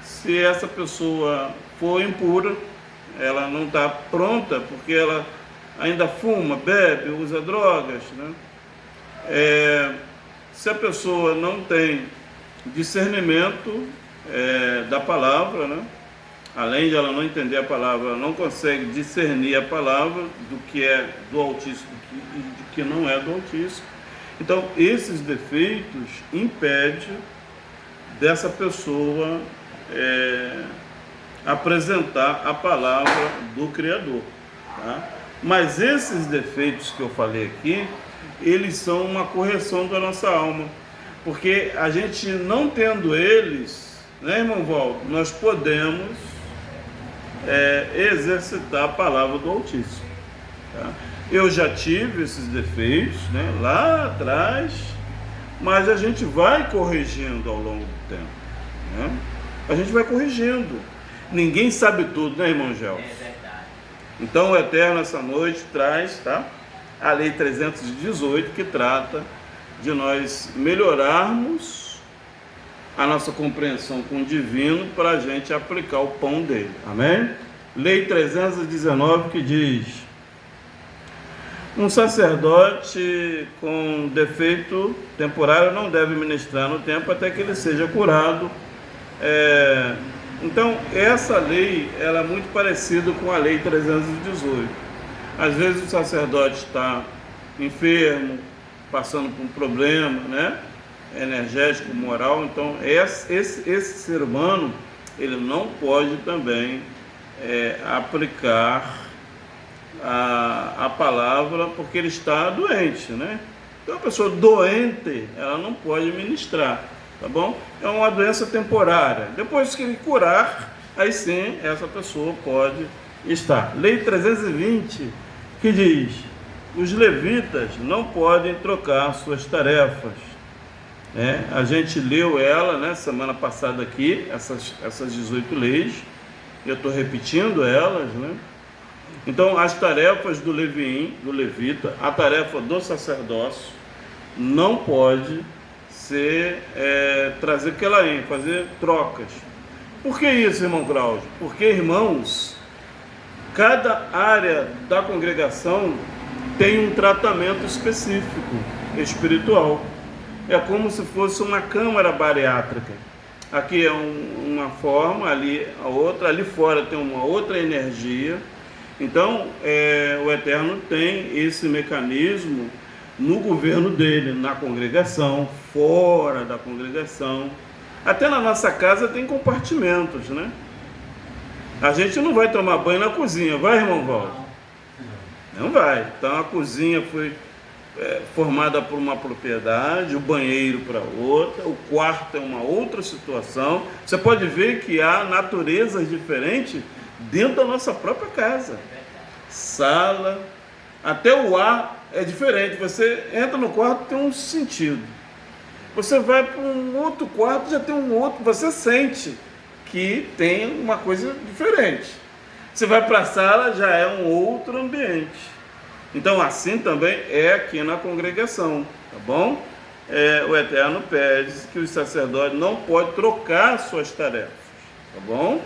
Se essa pessoa for impura, ela não está pronta, porque ela ainda fuma, bebe, usa drogas, né? Se a pessoa não tem discernimento da palavra, né? Além de ela não entender a palavra, ela não consegue discernir a palavra do que é do Altíssimo e do que não é do Altíssimo. Então, esses defeitos impedem dessa pessoa apresentar a palavra do Criador, tá? Mas esses defeitos que eu falei aqui, eles são uma correção da nossa alma, porque a gente não tendo eles, né, irmão Valdo, nós podemos exercitar a palavra do Altíssimo, tá? Eu já tive esses defeitos, né, lá atrás, mas a gente vai corrigindo ao longo do tempo, né? A gente vai corrigindo. Ninguém sabe tudo, né, irmão Gelson? É verdade. Então o Eterno essa noite traz, tá, a Lei 318, que trata de nós melhorarmos a nossa compreensão com o divino para a gente aplicar o pão dele. Amém? Lei 319, que diz: um sacerdote com defeito temporário não deve ministrar no templo até que ele seja curado. Então, essa lei ela é muito parecida com a Lei 318. Às vezes o sacerdote está enfermo, passando por um problema, né, energético, moral. Então, esse ser humano, ele não pode também aplicar a palavra, porque ele está doente, né? Então, a pessoa doente, ela não pode ministrar, tá bom? É uma doença temporária. Depois que ele curar, aí sim, essa pessoa pode estar. Lei 320, que diz: os levitas não podem trocar suas tarefas A gente leu ela, né, semana passada aqui, essas 18 leis, eu estou repetindo elas, né? Então, as tarefas do levita, a tarefa do sacerdócio, não pode ser trazer Kelaim, fazer trocas. Por que isso, irmão Cláudio? Porque, irmãos, cada área da congregação tem um tratamento específico, espiritual. É como se fosse uma câmara bariátrica. Aqui é uma forma, ali a outra, ali fora tem uma outra energia. Então, o Eterno tem esse mecanismo no governo dele, na congregação, fora da congregação. Até na nossa casa tem compartimentos, né? A gente não vai tomar banho na cozinha, vai, irmão Valdo? Não vai. Então, a cozinha foi formada por uma propriedade, o banheiro para outra, o quarto é uma outra situação. Você pode ver que há naturezas diferentes dentro da nossa própria casa. Sala, até o ar é diferente. Você entra no quarto, tem um sentido. Você vai para um outro quarto, já tem um outro. Você sente que tem uma coisa diferente. Você vai para a sala, já é um outro ambiente. Então, assim também é aqui na congregação, tá bom? O Eterno pede que os sacerdotes não podem trocar suas tarefas, tá bom?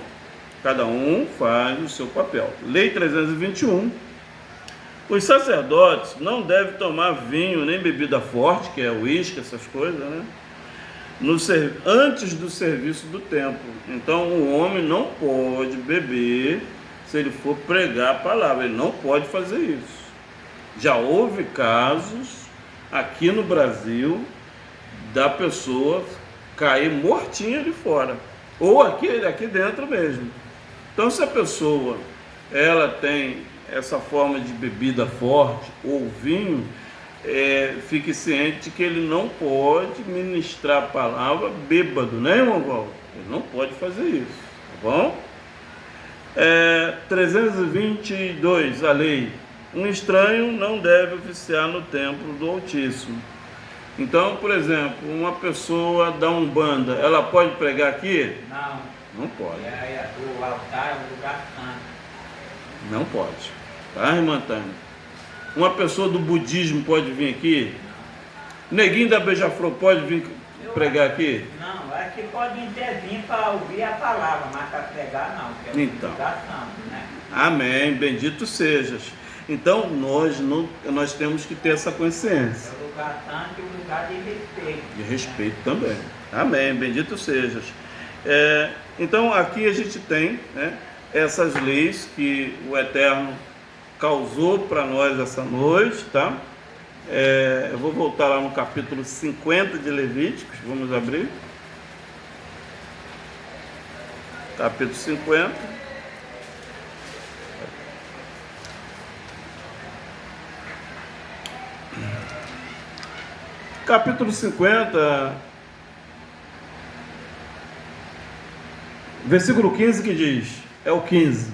Cada um faz o seu papel. Lei 321. Os sacerdotes não devem tomar vinho nem bebida forte, que é uísque, essas coisas, né? Antes do serviço do templo. Então, o homem não pode beber se ele for pregar a palavra. Ele não pode fazer isso. Já houve casos aqui no Brasil da pessoa cair mortinha de fora, ou aqui dentro mesmo. Então, se a pessoa ela tem essa forma de bebida forte ou vinho, fique ciente que ele não pode ministrar a palavra bêbado, né, irmão Val? Ele não pode fazer isso, tá bom? 322, a lei. Um estranho não deve oficiar no templo do Altíssimo. Então, por exemplo, uma pessoa da Umbanda, ela pode pregar aqui? Não. Não pode. O altar é um lugar santo. Não pode. Tá, irmã Tânia? Uma pessoa do budismo pode vir aqui? Neguinho da Beija-Flor pode vir pregar aqui? Não, é que pode intervir para ouvir a palavra, mas para pregar não, porque é um lugar santo, né? Amém, bendito sejas. Então, nós temos que ter essa consciência. É um lugar santo e um lugar de respeito. De respeito também. Amém, bendito sejas. Então, aqui a gente tem, né, essas leis que o Eterno causou para nós essa noite, tá? Eu vou voltar lá no capítulo 50 de Levíticos, vamos abrir. Capítulo 50. Capítulo 50, versículo 15 que diz, é o 15.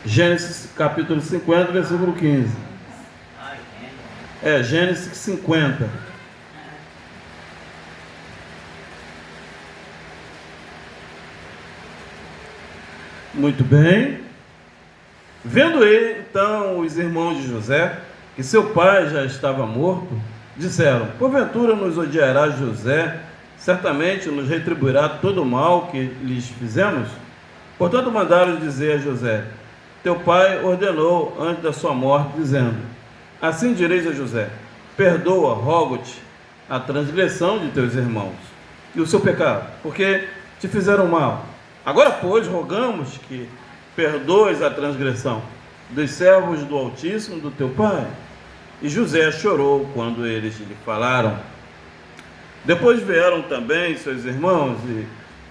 Gênesis capítulo 50, versículo 15. Gênesis 50. Muito bem. Vendo ele, então, os irmãos de José, que seu pai já estava morto, disseram, porventura nos odiará José, certamente nos retribuirá todo o mal que lhes fizemos? Portanto, mandaram dizer a José, teu pai ordenou antes da sua morte, dizendo, assim direis a José, perdoa, rogo-te, a transgressão de teus irmãos e o seu pecado, porque te fizeram mal. Agora, pois, rogamos que perdoes a transgressão dos servos do Altíssimo, do teu pai. E José chorou quando eles lhe falaram. Depois vieram também seus irmãos e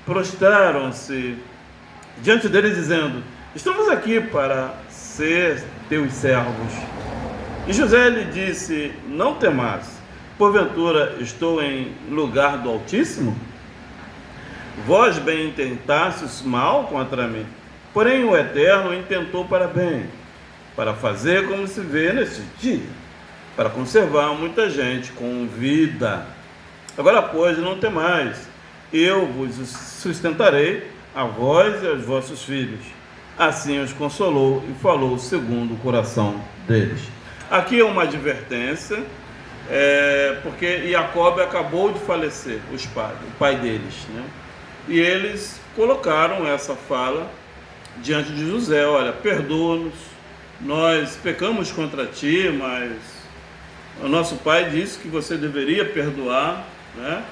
prostraram-se diante dele, dizendo, estamos aqui para ser teus servos. E José lhe disse, não temais, porventura estou em lugar do Altíssimo? Vós bem intentastes mal contra mim, porém o Eterno intentou para bem, para fazer como se vê nesse dia, para conservar muita gente com vida. Agora, pois, não temais, eu vos sustentarei, a vós e aos vossos filhos. Assim os consolou e falou segundo o coração deles. Aqui é uma advertência, porque Jacob acabou de falecer, o pai deles, né? E eles colocaram essa fala diante de José: olha, perdoa-nos, nós pecamos contra ti, mas o nosso pai disse que você deveria perdoar, né,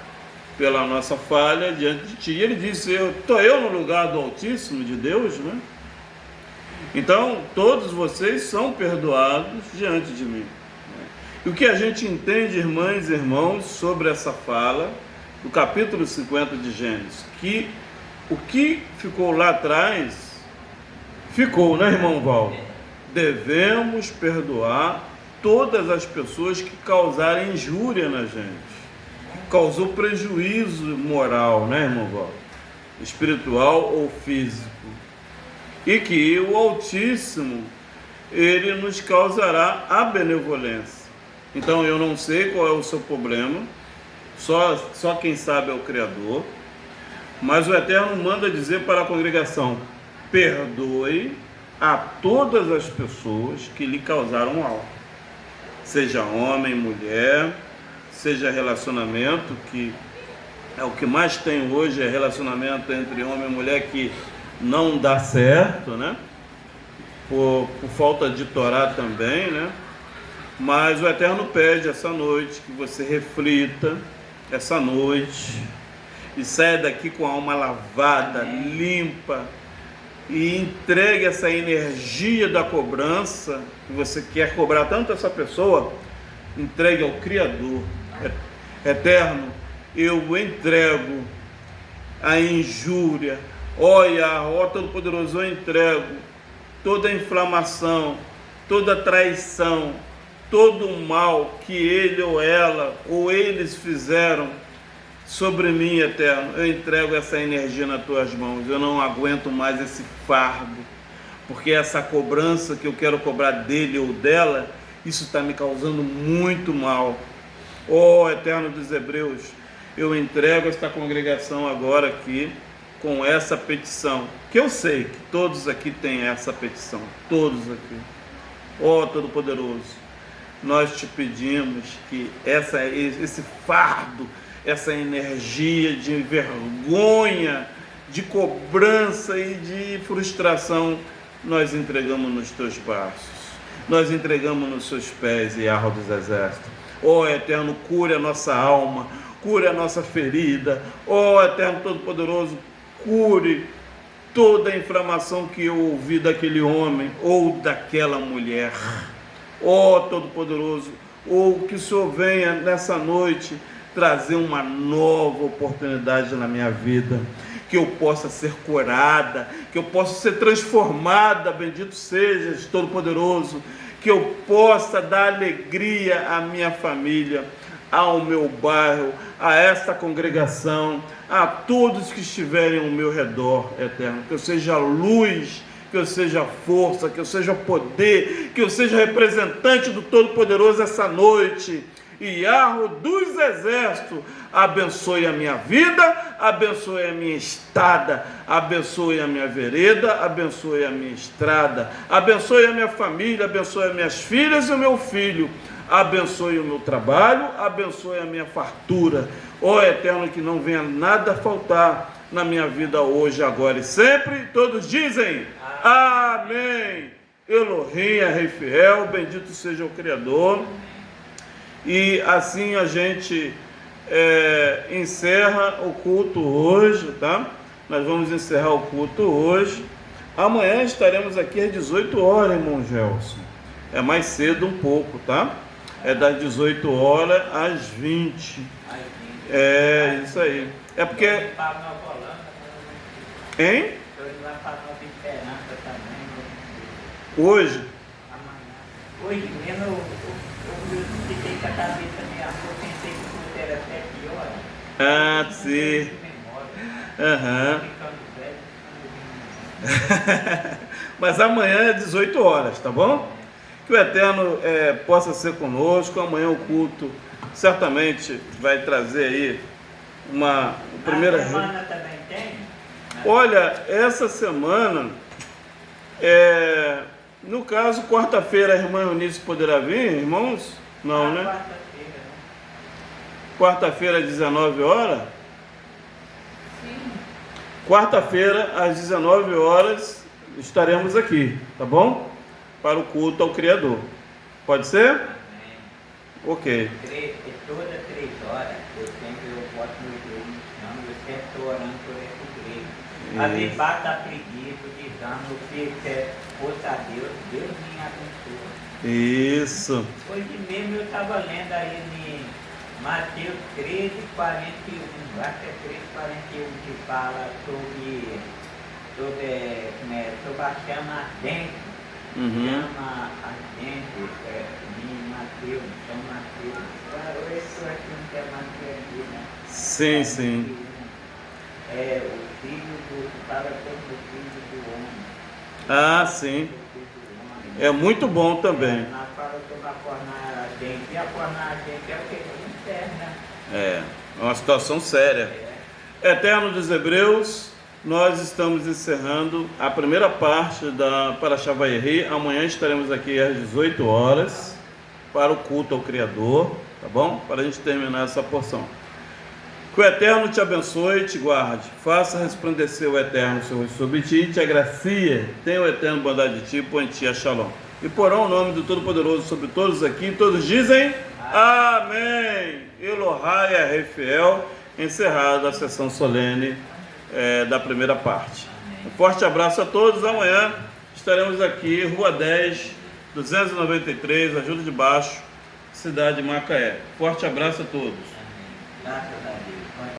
pela nossa falha diante de ti. E ele disse: estou eu no lugar do Altíssimo, de Deus, né? Então todos vocês são perdoados diante de mim. E o que a gente entende, irmãs e irmãos, sobre essa fala do capítulo 50 de Gênesis, que o que ficou lá atrás ficou, né, irmão Val? Devemos perdoar todas as pessoas que causarem injúria na gente, causou prejuízo moral, né, irmão Val? Espiritual ou físico. E que o Altíssimo, ele nos causará a benevolência. Então eu não sei qual é o seu problema, só quem sabe é o Criador, mas o Eterno manda dizer para a congregação: perdoe a todas as pessoas que lhe causaram mal, seja homem, mulher, seja relacionamento, que é o que mais tem hoje, é relacionamento entre homem e mulher que não dá certo, né? Por falta de Torá também, né? Mas o Eterno pede essa noite que você reflita essa noite e saia daqui com a alma lavada, limpa, e entregue essa energia da cobrança que você quer cobrar tanto essa pessoa, entregue ao Criador. Eterno, eu entrego a injúria, ó Todo-Poderoso, eu entrego toda a inflamação, toda a traição, todo o mal que ele ou ela ou eles fizeram sobre mim, Eterno. Eu entrego essa energia nas tuas mãos. Eu não aguento mais esse fardo, porque essa cobrança que eu quero cobrar dele ou dela, isso está me causando muito mal. Ó Eterno dos Hebreus, eu entrego esta congregação agora aqui com essa petição, que eu sei que todos aqui têm essa petição, todos aqui. Ó Todo-Poderoso, nós te pedimos que esse fardo, essa energia de vergonha, de cobrança e de frustração, nós entregamos nos teus braços, nós entregamos nos seus pés, Yahweh dos Exércitos. Ó Eterno, cure a nossa alma, cure a nossa ferida. Ó Eterno Todo-Poderoso, cure toda a inflamação que eu ouvi daquele homem ou daquela mulher. Ó Todo-Poderoso, ou que o Senhor venha nessa noite trazer uma nova oportunidade na minha vida, que eu possa ser curada, que eu possa ser transformada, bendito sejas, Todo-Poderoso, que eu possa dar alegria à minha família, ao meu bairro, a esta congregação, a todos que estiverem ao meu redor, Eterno, que eu seja luz, que eu seja força, que eu seja poder, que eu seja representante do Todo-Poderoso essa noite. E Yahweh dos Exércitos, abençoe a minha vida, abençoe a minha estada, abençoe a minha vereda, abençoe a minha estrada, abençoe a minha família, abençoe as minhas filhas e o meu filho, abençoe o meu trabalho, abençoe a minha fartura. Ó Eterno, que não venha nada faltar na minha vida hoje, agora e sempre. Todos dizem amém. Elohim é Rei fiel, bendito seja o Criador. E assim a gente encerra o culto hoje, tá? Nós vamos encerrar o culto hoje. Amanhã estaremos aqui às 18 horas, irmão Gelson. É mais cedo um pouco, tá? É das 18 horas às 20. É isso aí. É porque... Hein? Hoje? Hoje mesmo eu fiquei com a cabeça meio amor, pensei que tudo era 7 horas. Ah, sim. Aham. Mas amanhã é 18 horas, tá bom? Que o Eterno possa ser conosco. Amanhã o culto certamente vai trazer aí uma primeira... Na semana também tem? Olha, essa semana, no caso, quarta-feira a irmã Eunice poderá vir, irmãos? Não, né? Quarta-feira, né? Quarta-feira às 19 horas? Sim. Quarta-feira às 19 horas estaremos aqui, tá bom? Para o culto ao Criador. Pode ser? Amém. Ok. Todas 3 horas eu boto no jogo no chão, eu sempre estou orando por essa igreja. Às vezes bate a preguiça, o desânimo, se fosse a Deus, Deus me abençoa. Isso. Hoje mesmo eu estava lendo aí em Mateus 13, 41, acho que é 13, 41, que fala sobre a chama ardente. Chama ardente, em Mateus, São Mateus. Claro, esse eu acho que não quer mais que aqui, né? Sim, sim. O filho fala sobre o filho do homem. Ah, sim. É muito bom também. Na fala sobre a fornalha ardente. E a fornalha ardente é o que? O inferno, né? É uma situação séria. Eterno dos Hebreus, nós estamos encerrando a primeira parte da Parashá Vayeri. Amanhã estaremos aqui às 18 horas para o culto ao Criador, tá bom? Para a gente terminar essa porção. Que o Eterno te abençoe e te guarde. Faça resplandecer o Eterno seu rosto sobre ti e te agracie. Tenha o Eterno bondade de ti, põe em ti a Shalom. E porão o nome do Todo-Poderoso sobre todos aqui. Todos dizem Amém. Elohai é Rei Fiel. Encerrada a sessão solene da primeira parte. Um forte abraço a todos. Amanhã estaremos aqui, Rua 10, 293, Ajuda de Baixo, cidade de Macaé. Forte abraço a todos. Graças a Deus.